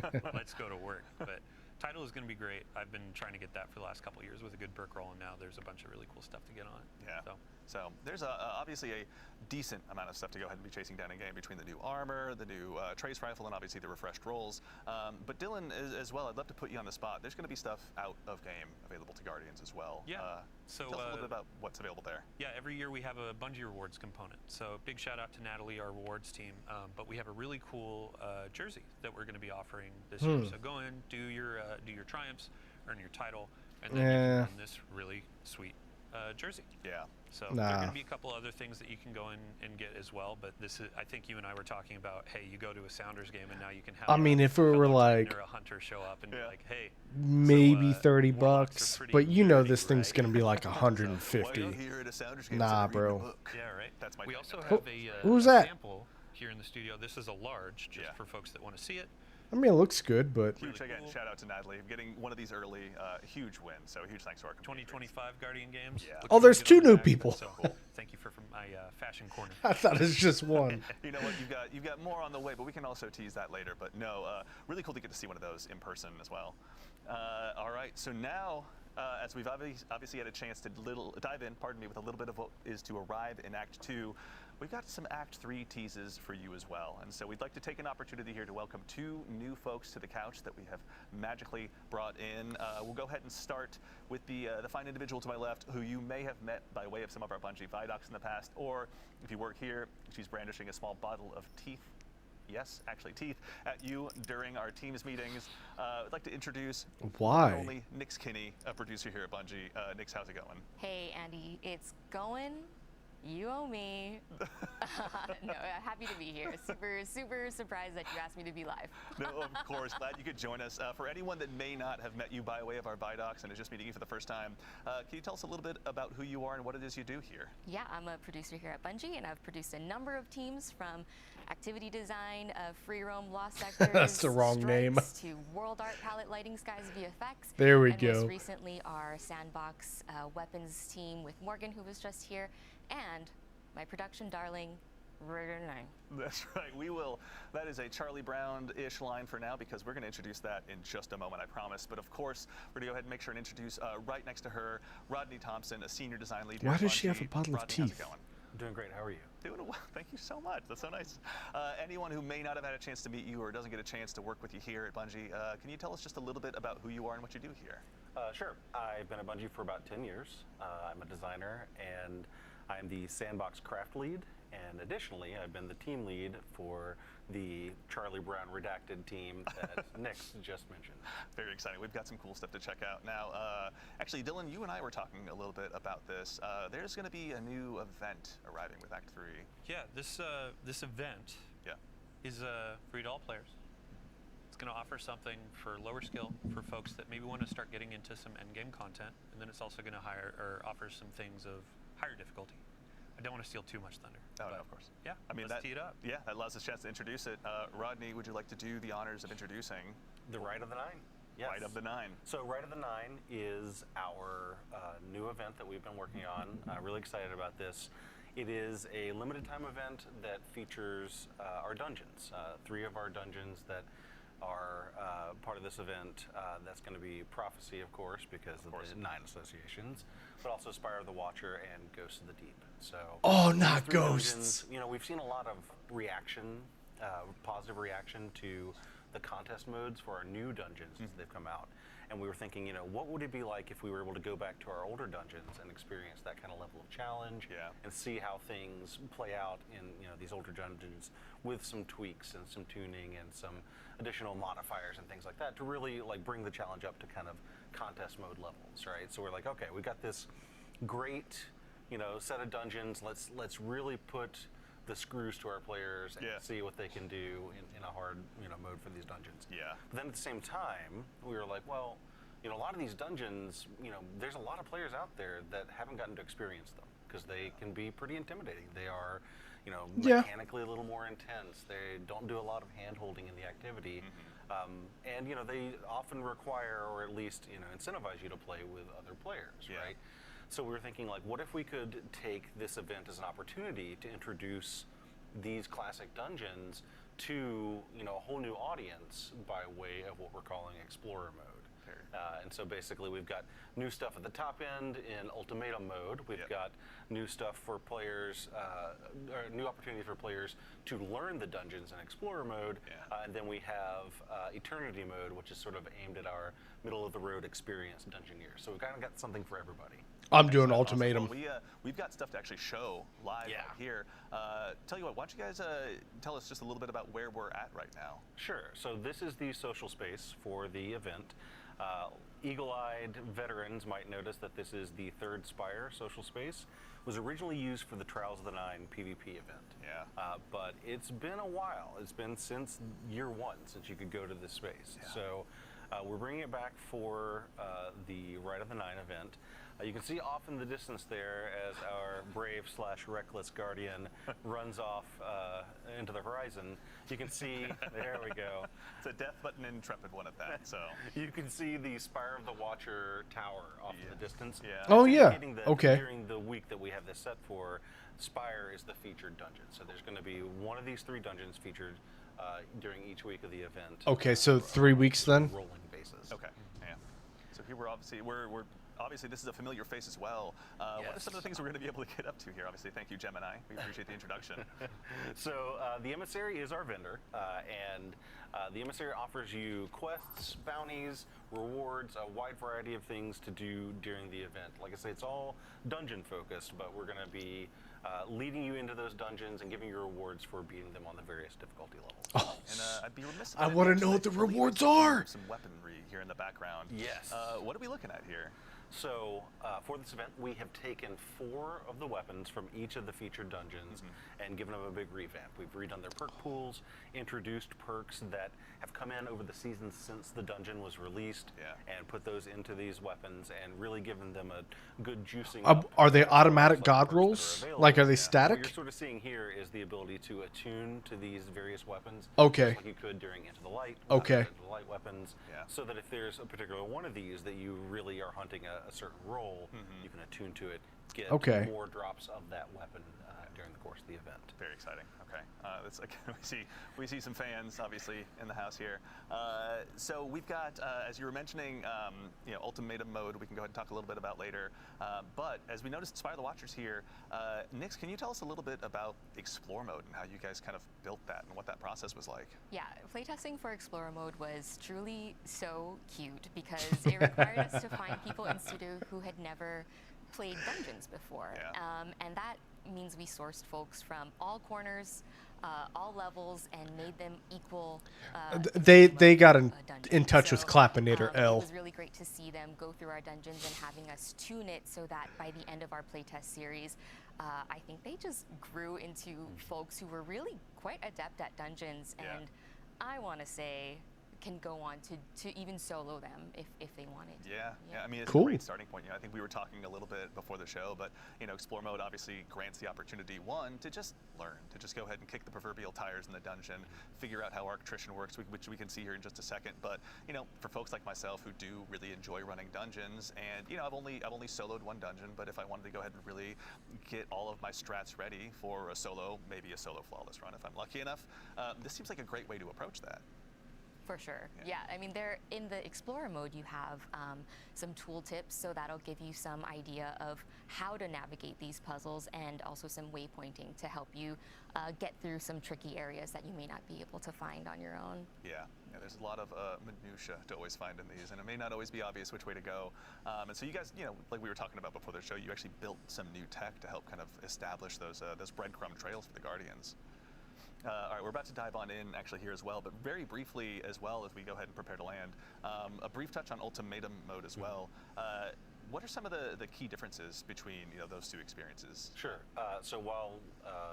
baby. Let's go to work. But title is going to be great. I've been trying to get that for the last couple of years with a good perk roll, and now there's a bunch of really cool stuff to get on it. Yeah. So there's obviously a decent amount of stuff to go ahead and be chasing down in game between the new armor, the new trace rifle, and obviously the refreshed rolls. But Dylan, as well, I'd love to put you on the spot. There's going to be stuff out of game available to Guardians as well. Yeah. Tell us a little bit about what's available there. Yeah, every year we have a Bungie Rewards component. So big shout out to Natalie, our rewards team. But we have a really cool jersey that we're going to be offering this year. So go in, do your triumphs, earn your title, and then you can earn this really sweet jersey. Yeah. So there are going to be a couple other things that you can go in and get as well. But this is, I think you and I were talking about, hey, you go to a Sounders game and now you can have. I mean, if it were like or a Hunter show up and be like, hey, maybe so, 30 Warlocks are bucks, pretty but you know nerdy, this thing's right? gonna be like Why 150. not here at a Sounders game Nah, instead of reading a bro. book? Yeah, right. That's my We thing. also Okay. have Who's a that? sample here in the studio. This is a large, just Yeah. for folks that want to see it. I mean, it looks good, but Huge Really again, cool. shout out to Natalie. Getting one of these early, huge win. So huge thanks to our community. 2025 Guardian Games. Yeah. Looks Oh, really there's good two on the new back, people. So cool. Thank you for my fashion corner. I thought it was just one. You know what? You've got more on the way, but we can also tease that later. But no, really cool to get to see one of those in person as well. All right, so now, as we've obviously had a chance to dive in, with a little bit of what is to arrive in Act 2, we've got some Act 3 teases for you as well. And so we'd like to take an opportunity here to welcome 2 new folks to the couch that we have magically brought in. We'll go ahead and start with the fine individual to my left, who you may have met by way of some of our Bungie Vidocs in the past, or if you work here, she's brandishing a small bottle of teeth. Yes, actually teeth, at you during our team's meetings. I'd like to introduce Why? only Nix Kinney, a producer here at Bungie. Nix, how's it going? Hey, Andy, it's going. You owe me. No, happy to be here. Super surprised that you asked me to be live. No, of course. Glad you could join us. For anyone that may not have met you by way of our Vidocs and is just meeting you for the first time, can you tell us a little bit about who you are and what it is you do here? Yeah, I'm a producer here at Bungie, and I've produced a number of teams from activity design, free roam, lost sectors. That's the wrong name. To world art, palette lighting, skies, VFX. There we and go. Most recently, our sandbox weapons team with Morgan, who was just here, and my production darling, Ritter 9. That's right. We will. That is a Charlie Brown-ish line for now because we're going to introduce that in just a moment, I promise. But of course, we're going to go ahead and make sure and introduce right next to her, Rodney Thompson, a senior design lead here Why at does she have Bungie. a bottle of Rodney, how's it teeth? going? Doing great. How are you? Doing well. Thank you so much. That's so nice. Anyone who may not have had a chance to meet you or doesn't get a chance to work with you here at Bungie, can you tell us just a little bit about who you are and what you do here? Sure. I've been at Bungie for about 10 years. I'm a designer, and I'm the sandbox craft lead. And additionally, I've been the team lead for the Charlie Brown redacted team that Nick's just mentioned. Very exciting. We've got some cool stuff to check out. Now, actually, Dylan, you and I were talking a little bit about this. There's going to be a new event arriving with Act 3. Yeah, this event is free to all players. It's going to offer something for lower skill for folks that maybe want to start getting into some endgame content, and then it's also going to offer some things of higher difficulty. I don't want to steal too much thunder. Oh, no, of course. Yeah, I mean, let's tee it up. Yeah, that allows us a chance to introduce it. Rodney, would you like to do the honors of introducing The Rite of the Nine. Yes. Rite of the Nine? So Rite of the Nine is our new event that we've been working on. Really excited about this. It is a limited time event that features our dungeons. 3 of our dungeons that are part of this event. That's going to be Prophecy, of course, because of the 9 associations, but also Spire of the Watcher and Ghosts of the Deep. So, not these 3 ghosts. dungeons, you know, we've seen a lot of reaction, positive reaction to the contest modes for our new dungeons as they've come out. And we were thinking, you know, what would it be like if we were able to go back to our older dungeons and experience that kind of level of challenge and see how things play out in, you know, these older dungeons with some tweaks and some tuning and some additional modifiers and things like that to really like bring the challenge up to kind of contest mode levels, right? So we're like, okay, we got this great, you know, set of dungeons. Let's really put the screws to our players and see what they can do in a hard, you know, mode for these dungeons. Yeah. But then at the same time, we were like, well, you know, a lot of these dungeons, you know, there's a lot of players out there that haven't gotten to experience them because they can be pretty intimidating. They are, you know, mechanically a little more intense. They don't do a lot of hand-holding in the activity. And, you know, they often require, or at least, you know, incentivize you to play with other players, right? So we were thinking, like, what if we could take this event as an opportunity to introduce these classic dungeons to, you know, a whole new audience by way of what we're calling Explorer mode. And so basically we've got new stuff at the top end in Ultimatum mode. We've got new stuff for players, or new opportunities for players to learn the dungeons in Explorer mode. And then we have Eternity mode, which is sort of aimed at our middle-of-the-road experienced dungeoneers. So we've kind of got something for everybody. I'm doing Ultimatum. Awesome. Well, we've got stuff to actually show live right here. Tell you what, why don't you guys tell us just a little bit about where we're at right now? Sure. So this is the social space for the event. Eagle-eyed veterans might notice that this is the 3rd Spire social space. It was originally used for the Trials of the Nine PvP event. But it's been a while. It's been since year 1 since you could go to this space. So we're bringing it back for the Rite of the Nine event. You can see off in the distance there as our brave/reckless guardian runs off into the horizon. You can see, there we go. It's a death button intrepid one at that, so. You can see the Spire of the Watcher tower off in the distance. Oh, yeah. That Okay. During the week that we have this set for, Spire is the featured dungeon. So there's going to be one of these 3 dungeons featured during each week of the event. Okay, so 3 weeks then? Rolling basis. Okay, So here we're obviously this is a familiar face as well. What are some of the things we're going to be able to get up to here? Obviously, thank you, Gemini. We appreciate the introduction. So the Emissary is our vendor, and the Emissary offers you quests, bounties, rewards, a wide variety of things to do during the event. Like I say, it's all dungeon focused, but we're going to be leading you into those dungeons and giving you rewards for beating them on the various difficulty levels. Oh, And I'd be remiss if I didn't wanna mention know what that the I believe rewards I see are. Some weaponry here in the background. Yes. What are we looking at here? So for this event, we have taken 4 of the weapons from each of the featured dungeons and given them a big revamp. We've redone their perk pools, introduced perks that have come in over the seasons since the dungeon was released, and put those into these weapons and really given them a good juicing up. Are they as automatic perks god that are rolls? available. Like, are they What static? you're sort of seeing here is the ability to attune to these various weapons. Okay. Just like you could during Into the Light. Okay. Into the Light weapons. So that if there's a particular one of these that you really are hunting a certain role, you can attune to it get Okay. more drops of that weapon during the course of the event. Very exciting. Okay, that's again, we see some fans obviously in the house here. So we've got, as you were mentioning, ultimatum mode. We can go ahead and talk a little bit about later. But as we noticed, Inspire the Watchers here. Nix, can you tell us a little bit about Explore mode and how you guys kind of built that and what that process was like? Yeah, playtesting for Explorer mode was truly so cute because it required us to find people in studio who had never played dungeons before. Yeah. And that means we sourced folks from all corners, all levels, and made them equal. They got in dungeon. touch with Clappinator It L. was really great to see them go through our dungeons and having us tune it so that by the end of our playtest series, I think they just grew into folks who were really quite adept at dungeons, Yeah. and I want to say can go on to even solo them if they wanted. Yeah, I mean, it's Cool. a great starting point. I think we were talking a little bit before the show, but Explore mode obviously grants the opportunity, one, to just learn, to just go ahead and kick the proverbial tires in the dungeon, figure out how attrition works, which we can see here in just a second. But for folks like myself who do really enjoy running dungeons, and I've only soloed one dungeon, but if I wanted to go ahead and really get all of my strats ready for a solo, maybe a solo flawless run if I'm lucky enough, this seems like a great way to approach that. For sure. Yeah. I mean, in the Explorer mode, you have some tool tips, so that'll give you some idea of how to navigate these puzzles and also some waypointing to help you get through some tricky areas that you may not be able to find on your own. Yeah, there's a lot of minutia to always find in these, and it may not always be obvious which way to go. And so you guys, like we were talking about before the show, you actually built some new tech to help kind of establish those breadcrumb trails for the Guardians. All right, we're about to dive on in actually here as well, but very briefly as well as we go ahead and prepare to land, a brief touch on ultimatum mode as well. What are some of the key differences between those two experiences? Sure. So while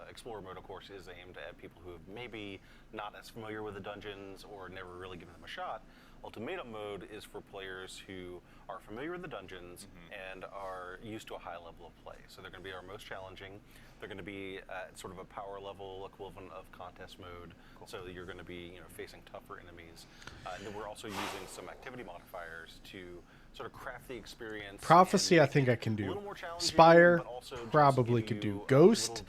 Explorer mode, of course, is aimed at people who have maybe not as familiar with the dungeons or never really given them a shot, Ultimatum mode is for players who are familiar with the dungeons and are used to a high level of play. So they're going to be our most challenging. They're going to be at sort of a power level equivalent of contest mode. Cool. So you're going to be facing tougher enemies. And then we're also using some activity modifiers to sort of craft the experience. Prophecy, I think I can do. Spire, probably could do. Ghost,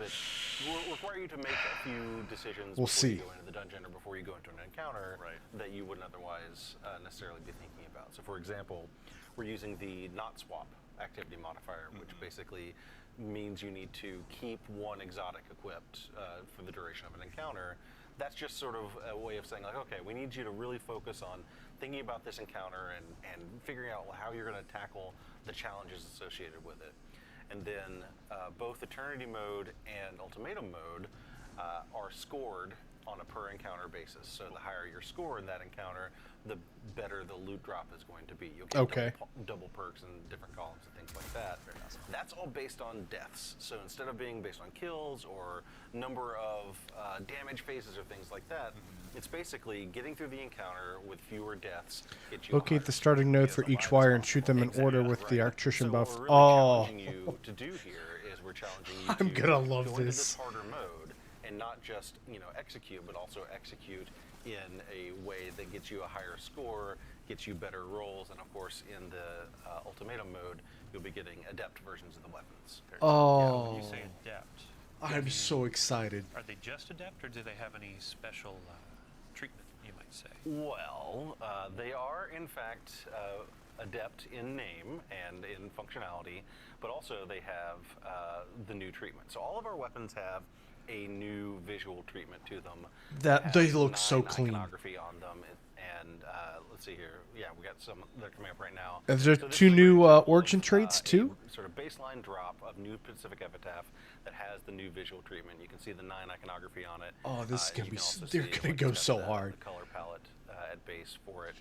will require you to make a few decisions we'll before see. you go into the dungeon or before you go into an encounter that you wouldn't otherwise necessarily be thinking about. So for example, we're using the not swap activity modifier, which basically means you need to keep one exotic equipped for the duration of an encounter. That's just sort of a way of saying, like, okay, we need you to really focus on thinking about this encounter and figuring out how you're going to tackle the challenges associated with it. And then both Eternity mode and Ultimatum mode are scored on a per encounter basis. So the higher your score in that encounter, the better the loot drop is going to be. You'll get double perks and different columns and things like that. That's all based on deaths. So instead of being based on kills or number of damage phases or things like that, it's basically getting through the encounter with fewer deaths. Locate the starting node for each wire and shoot them in order with the attrition buff. What we're really challenging you to do here is we're challenging you I'm to gonna love go into this. this harder mode and not just execute, but also execute in a way that gets you a higher score, gets you better rolls, and of course in the ultimatum mode, you'll be getting adept versions of the weapons. Oh, When you say adept, I'm so excited. are they just adept, or do they have any special treatment, you might say? Well, they are in fact adept in name and in functionality, but also they have the new treatment. So all of our weapons have a new visual treatment to them. That they look 9 so clean. iconography on them, and let's see here. Yeah, we got some that are coming up right now. Is there So this two is a new great example origin of, traits too? a sort of baseline drop of new Pacific Epitaph that has the new visual treatment. You can see the 9 iconography on it. Oh, this is and gonna you be can also they're see, gonna like, go it's so got hard. the color palette at base for it.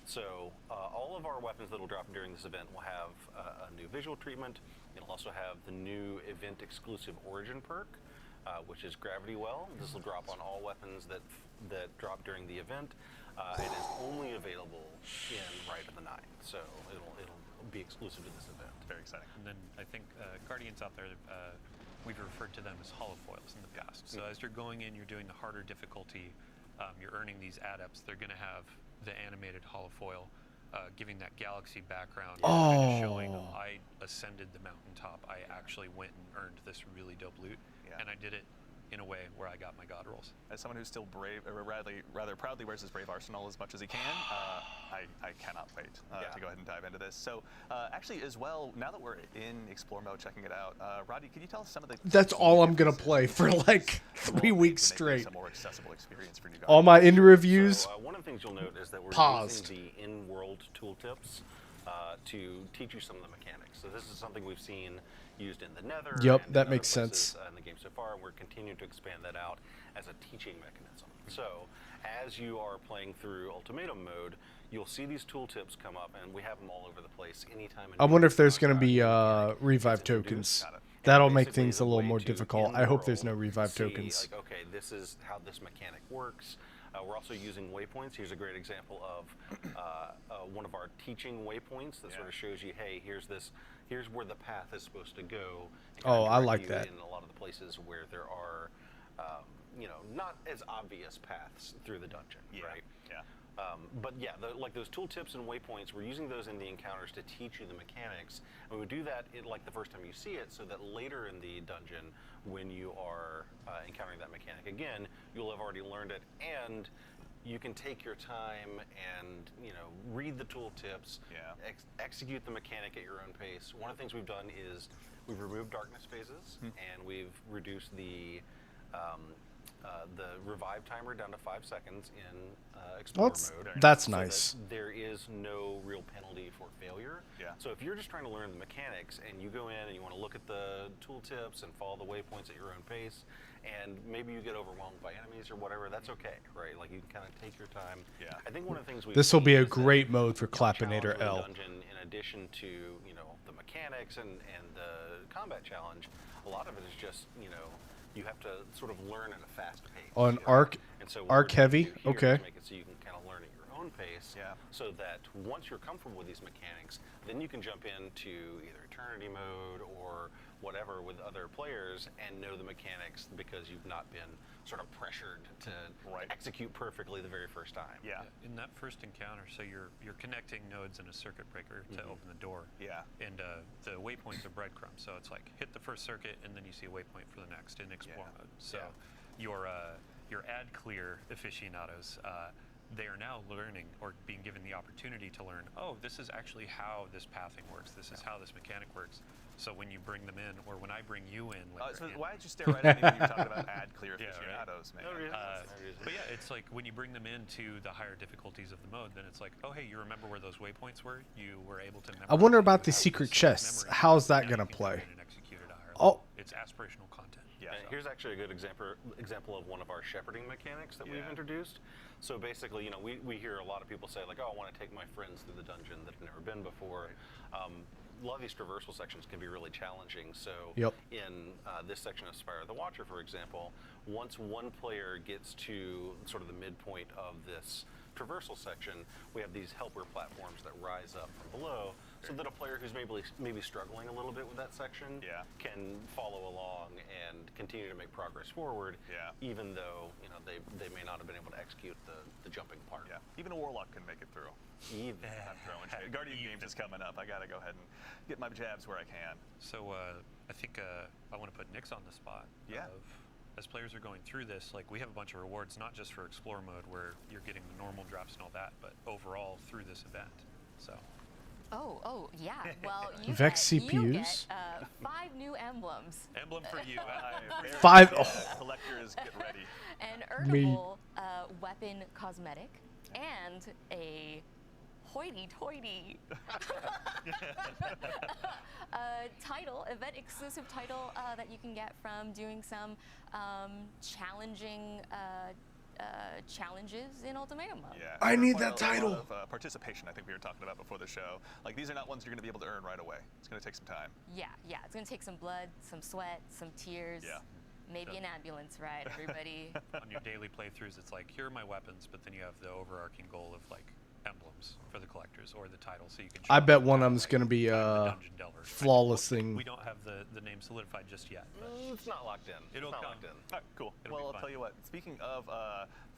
So all of our weapons that will drop during this event will have a new visual treatment. It'll also have the new event exclusive origin perk, which is Gravity Well. This will drop on all weapons that drop during the event. It is only available in Rite of the Nine, so it'll be exclusive to this event. Very exciting. And then I think Guardians out there, we've referred to them as holofoils in the past. So as you're going in, you're doing the harder difficulty, you're earning these adepts. They're going to have the animated holofoil. giving that galaxy background, Oh. kind of showing I ascended the mountaintop. I actually went and earned this really dope loot, and I did it in a way where I got my god rolls. As someone who's still brave, or rather proudly wears his brave arsenal as much as he can, I cannot wait to go ahead and dive into this. So actually, as well, now that we're in explore mode, checking it out, Roddy, can you tell us some of the? That's all I'm gonna play for like 3 weeks to make straight. this a more accessible experience for new All my indie reviews. So, one of the things you'll note is that we're Paused. using the in-world tooltips to teach you some of the mechanics. So this is something we've seen used in the Nether. Yep, and that in other makes places, sense. In the game so far, and we're continuing to expand that out as a teaching mechanism. So as you are playing through Ultimatum mode, you'll see these tooltips come up, and we have them all over the place. Anytime. I wonder if there's going to be mechanic revive gets introduced. tokens. And That'll make basically things the a little way more to, difficult. in I hope there's no world, revive see, tokens. Like, okay, this is how this mechanic works. We're also using waypoints. Here's a great example of one of our teaching waypoints that sort of shows you, hey, here's where the path is supposed to go. and kind Oh, of I direct like you that. In a lot of the places where there are, not as obvious paths through the dungeon, right? Yeah. But yeah, like those tooltips and waypoints, we're using those in the encounters to teach you the mechanics. And we do that like the first time you see it, so that later in the dungeon, when you are encountering that mechanic again, you'll have already learned it, and you can take your time and read the tooltips, execute the mechanic at your own pace. One of the things we've done is we've removed darkness phases, and we've reduced the revive timer down to 5 seconds in Explorer mode. That's so nice. that there is no real penalty for failure. Yeah. So if you're just trying to learn the mechanics and you go in and you want to look at the tooltips and follow the waypoints at your own pace, and maybe you get overwhelmed by enemies or whatever, that's okay, right? Like you can kind of take your time. Yeah. I think one of the things This will be a is that, great mode for the challenge Clapinator of the L. dungeon, in addition to the mechanics and the combat challenge, a lot of it is just you have to sort of learn at a fast pace. On right? arc- And so what arc we're trying to heavy? do here Okay. is make it so you can kind of learn at your own pace. Yeah. So that once you're comfortable with these mechanics, then you can jump into either Eternity mode or whatever with other players and know the mechanics because you've not been sort of pressured to execute perfectly the very first time. Yeah. In that first encounter, so you're connecting nodes in a circuit breaker to open the door. Yeah. And the waypoints are breadcrumbs, so it's like hit the first circuit and then you see a waypoint for the next in explore mode. So your ad clear aficionados, they are now learning or being given the opportunity to learn, oh, this is actually how this pathing works. This is how this mechanic works. So when you bring them in, or when I bring you in, So why did you stare right at me when you were talking about ad clear aficionados, man? But yeah, it's like when you bring them into the higher difficulties of the mode, then it's like, oh hey, you remember where those waypoints were? You were able to memorize. I wonder about you the have secret this chests. memory. How's that Now gonna you can go play? in and execute it at a higher Oh. level. It's aspirational content. Yeah. And here's actually a good example of one of our shepherding mechanics that we've introduced. So basically, we hear a lot of people say like, oh, I want to take my friends through the dungeon that have never been before. A lot of these traversal sections can be really challenging. So in this section of Spire of the Watcher, for example, once one player gets to sort of the midpoint of this traversal section, we have these helper platforms that rise up from below, so that a player who's maybe struggling a little bit with that section can follow along and continue to make progress forward, even though they may not have been able to execute the jumping part. Yeah. Even a warlock can make it through. I'm throwing shade. Guardian Games is coming up. I gotta go ahead and get my jabs where I can. So I think I want to put Nyx on the spot. Yeah. As players are going through this, like we have a bunch of rewards, not just for Explore mode where you're getting the normal drops and all that, but overall through this event. So. Oh, yeah. Well, you Vex get 5 CPUs? new emblems. Emblem for you. 5. Collectors, get ready. An earnable weapon cosmetic and a hoity-toity event exclusive title that you can get from doing some challenging challenges in Ultimatum mode. Yeah. I need Quite that a lot title. of, participation, I think we were talking about before the show. Like these are not ones you're going to be able to earn right away. It's going to take some time. Yeah. It's going to take some blood, some sweat, some tears. Yeah. Maybe an ambulance ride, everybody. On your daily playthroughs, it's like, here are my weapons, but then you have the overarching goal of like emblems for the collectors or the title, so you can. I bet one of them's going to be Dungeon Delver. flawless thing. We don't have the name solidified just yet. But It's not locked in. It'll it's not come. locked in. All right, cool. It'll be Well, I'll fun. tell you what. Speaking of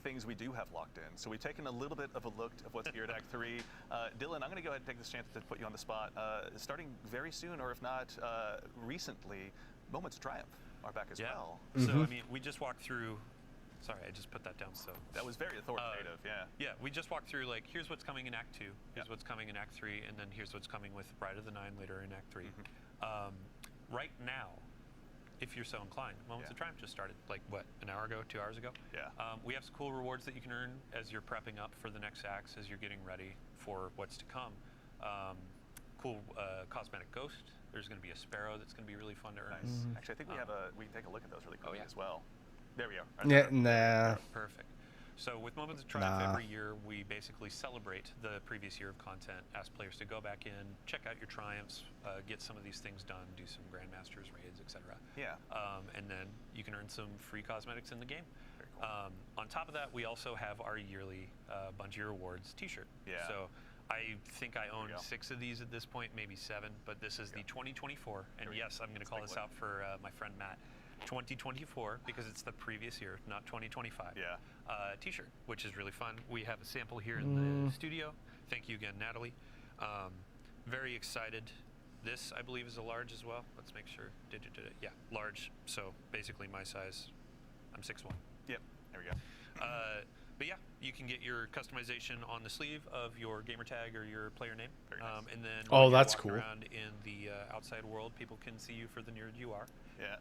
things we do have locked in, so we've taken a little bit of a look at what's here at Act 3. Dylan, I'm going to go ahead and take this chance to put you on the spot. Starting very soon, or if not recently, Moments of Triumph are back as well. So I mean, we just walked through. Sorry, I just put that down. So That was very authoritative, yeah. yeah, we just walked through like here's what's coming in Act 2, here's Yeah. what's coming in Act 3, and then here's what's coming with Bride of the Nine later in Act 3. Right now, if you're so inclined, Moments Yeah. of Triumph just started like what, an hour ago, 2 hours ago. Yeah. We have some cool rewards that you can earn as you're prepping up for the next acts, as you're getting ready for what's to come. Cool cosmetic ghost. There's going to be a sparrow that's going to be really fun to earn. Nice. Actually, I think we can take a look at those really quickly yeah. as well. There we go. Yeah, nah. Perfect. So with Moments of Triumph, Nah. every year we basically celebrate the previous year of content, ask players to go back in, check out your triumphs, get some of these things done, do some Grandmasters raids, etc. Yeah. And then you can earn some free cosmetics in the game. Very cool. On top of that, we also have our yearly Bungie Rewards T-shirt. Yeah. So I think I own we go. 6 of these at this point, maybe 7, but this is the 2024. And Here we go. yes, I'm going to Let's call take a this look. out for my friend Matt. 2024 because it's the previous year, not 2025. Yeah. T-shirt, which is really fun. We have a sample here in the studio. Thank you again, Natalie. Very excited. This, I believe, is a large as well. Let's make sure. Yeah, large. So basically my size. I'm 6'1". Yep. There we go. But yeah, you can get your customization on the sleeve of your gamer tag or your player name. Very nice. And then Oh, when you're that's walking cool. around in the outside world, people can see you for the nerd you are. Yeah.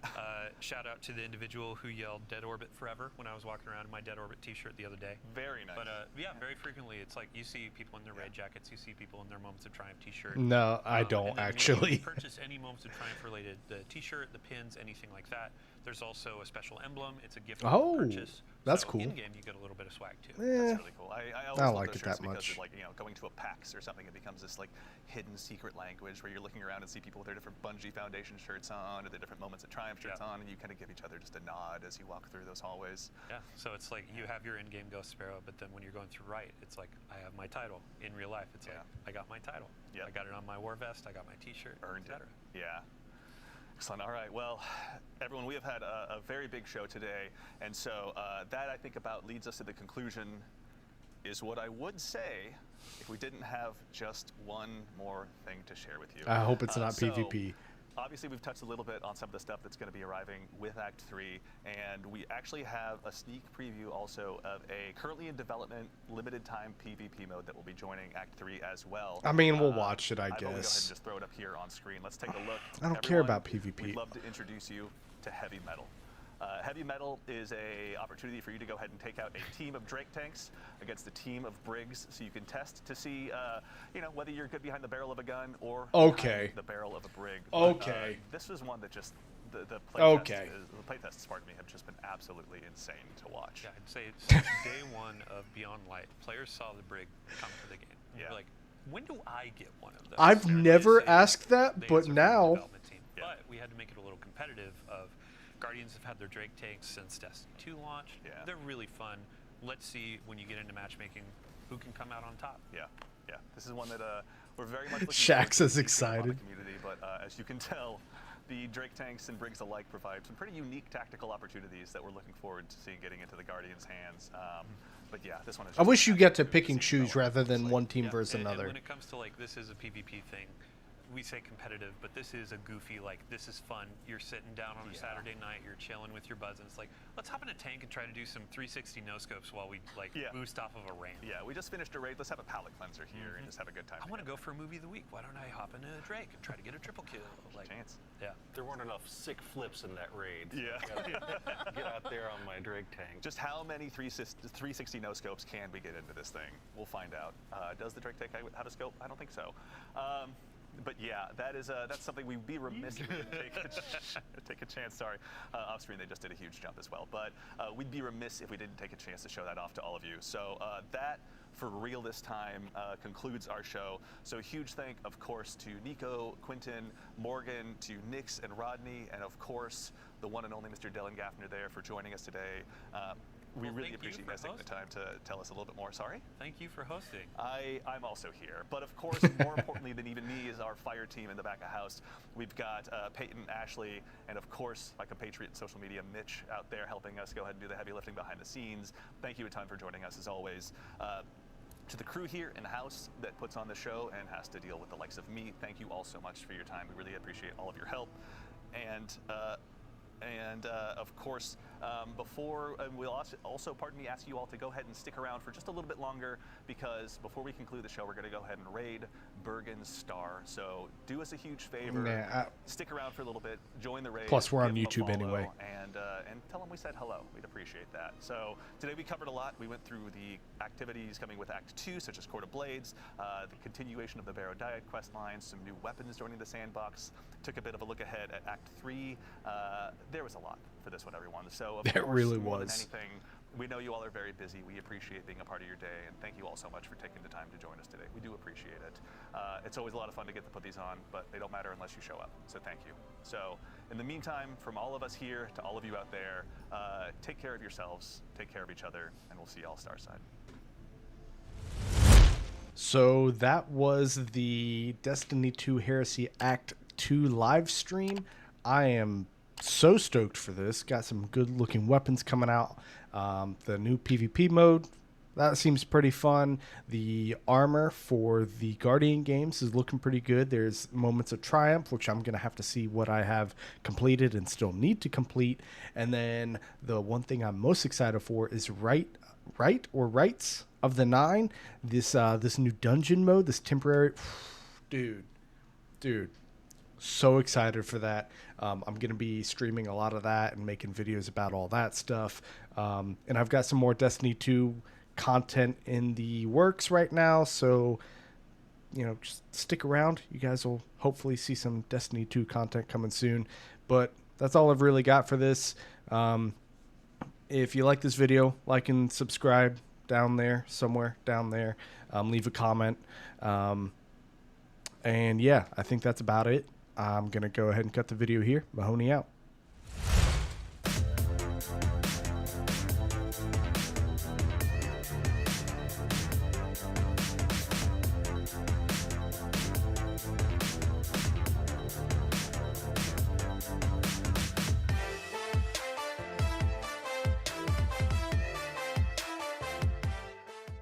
Shout out to the individual who yelled Dead Orbit forever when I was walking around in my Dead Orbit t-shirt the other day. Very nice. But yeah, very frequently it's like you see people in their raid jackets, you see people in their Moments of Triumph t-shirt. No, I And don't then when actually. you purchase any Moments of Triumph related, the t-shirt, the pins, anything like that, there's also a special emblem. It's a gift Oh, purchase. that's so cool. In-game you get a little bit of swag too. Eh, That's really cool. I always I don't love like those it shirts that because much. of, like, going to a PAX or something, it becomes this like hidden secret language where you're looking around and see people with their different Bungie Foundation shirts on or their different Moments of Triumph shirts on, and you kind of give each other just a nod as you walk through those hallways. Yeah, so it's like you have your in-game Ghost Sparrow, but then when you're going through Right, it's like I have my title. In real life, it's like I got my title. Yep. I got it on my war vest. I got my T-shirt. Earned it. etc. Yeah. Excellent. All right. Well, everyone, we have had a very big show today, and so that I think about leads us to the conclusion is what I would say if we didn't have just one more thing to share with you. I hope it's not so, PvP. Obviously, we've touched a little bit on some of the stuff that's going to be arriving with Act 3, and we actually have a sneak preview also of a currently in development limited time PvP mode that will be joining Act 3 as well. I mean, we'll watch it, I I'll go ahead and guess. just throw it up here on screen. Let's take a look. I don't care Everyone, about PvP. We'd love to introduce you to Heavy Metal. Heavy Metal is a opportunity for you to go ahead and take out a team of Drake tanks against a team of Briggs, so you can test to see, whether you're good behind the barrel of a gun or behind the barrel of a Brig. Okay. But, this is one that just the playtests, pardon me, have just been absolutely insane to watch. Yeah, I'd say since day one of Beyond Light, players saw the Brig come to the game. And Yeah. they're like, when do I get one of those? I've And never they say asked that, they but answer from the now. development team. Yeah. But we had to make it a little competitive. Of Guardians have had their Drake tanks since Destiny 2 launched. Yeah. They're really fun. Let's see when you get into matchmaking who can come out on top. Yeah, yeah. This is one that we're very much looking Shax forward to is featuring on excited. the community, but as you can tell, the Drake tanks and Briggs alike provide some pretty unique tactical opportunities that we're looking forward to seeing getting into the Guardians' hands. But yeah, this one is. I wish you get to pick and seeing choose develop, rather than honestly. one team Yeah, versus and another. when it comes to like this is a PvP thing, we say competitive, but this is a goofy, like this is fun. You're sitting down on a Saturday night, you're chilling with your buds, and it's like, let's hop in a tank and try to do some 360 no scopes while we like boost off of a ramp. Yeah, we just finished a raid. Let's have a palate cleanser here and just have a good time. I want to go for a movie of the week. Why don't I hop into a Drake and try to get a triple kill? Like, Chance. yeah. There weren't enough sick flips in that raid. Yeah. Get out there on my Drake tank. Just how many 360 no scopes can we get into this thing? We'll find out. Does the Drake tank have a scope? I don't think so. But yeah, that's something we'd be remiss if we didn't take a chance. Sorry, off screen they just did a huge jump as well. But we'd be remiss if we didn't take a chance to show that off to all of you. So that, for real this time, concludes our show. So a huge thank, of course, to Nico, Quentin, Morgan, to Nix and Rodney, and of course the one and only Mr. Dylan Gaffner there for joining us today. We Well, really thank you appreciate you for guys taking the time to tell us a little bit more. Sorry? Thank you for hosting. I'm also here. But of course, more importantly than even me is our fire team in the back of house. We've got Peyton, Ashley, and of course, my compatriot in social media, Mitch, out there helping us go ahead and do the heavy lifting behind the scenes. Thank you a ton for joining us as always. To the crew here in the house that puts on the show and has to deal with the likes of me, thank you all so much for your time. We really appreciate all of your help. And of course, we'll also, pardon me, ask you all to go ahead and stick around for just a little bit longer, because before we conclude the show, we're going to go ahead and raid Bergen's Star. So do us a huge favor, stick around for a little bit, join the raid. Plus, we're on give him a YouTube follow, anyway. and tell him we said hello. We'd appreciate that. So today we covered a lot. We went through the activities coming with Act 2, such as Court of Blades, the continuation of the Barrow Diet quest line, some new weapons joining the sandbox, took a bit of a look ahead at Act 3. There was a lot for this one, everyone. So, of There course, really more was. than anything, we know you all are very busy. We appreciate being a part of your day, and thank you all so much for taking the time to join us today. We do appreciate it. It's always a lot of fun to get to put these on, but they don't matter unless you show up. So thank you. So in the meantime, from all of us here to all of you out there, take care of yourselves, take care of each other, and we'll see you all Starside. So that was the Destiny 2 Heresy Act 2 live stream. I am so stoked for this. Got some good looking weapons coming out. The new PvP mode, that seems pretty fun. The armor for the Guardian games is looking pretty good. There's moments of triumph, which I'm going to have to see what I have completed and still need to complete. And then the one thing I'm most excited for is Rights of the Nine. This new dungeon mode, this temporary, dude, so excited for that. I'm going to be streaming a lot of that and making videos about all that stuff. And I've got some more Destiny 2 content in the works right now. So, just stick around. You guys will hopefully see some Destiny 2 content coming soon. But that's all I've really got for this. If you like this video, like and subscribe down there, somewhere down there. Leave a comment. And yeah, I think that's about it. I'm going to go ahead and cut the video here. Mahoney out.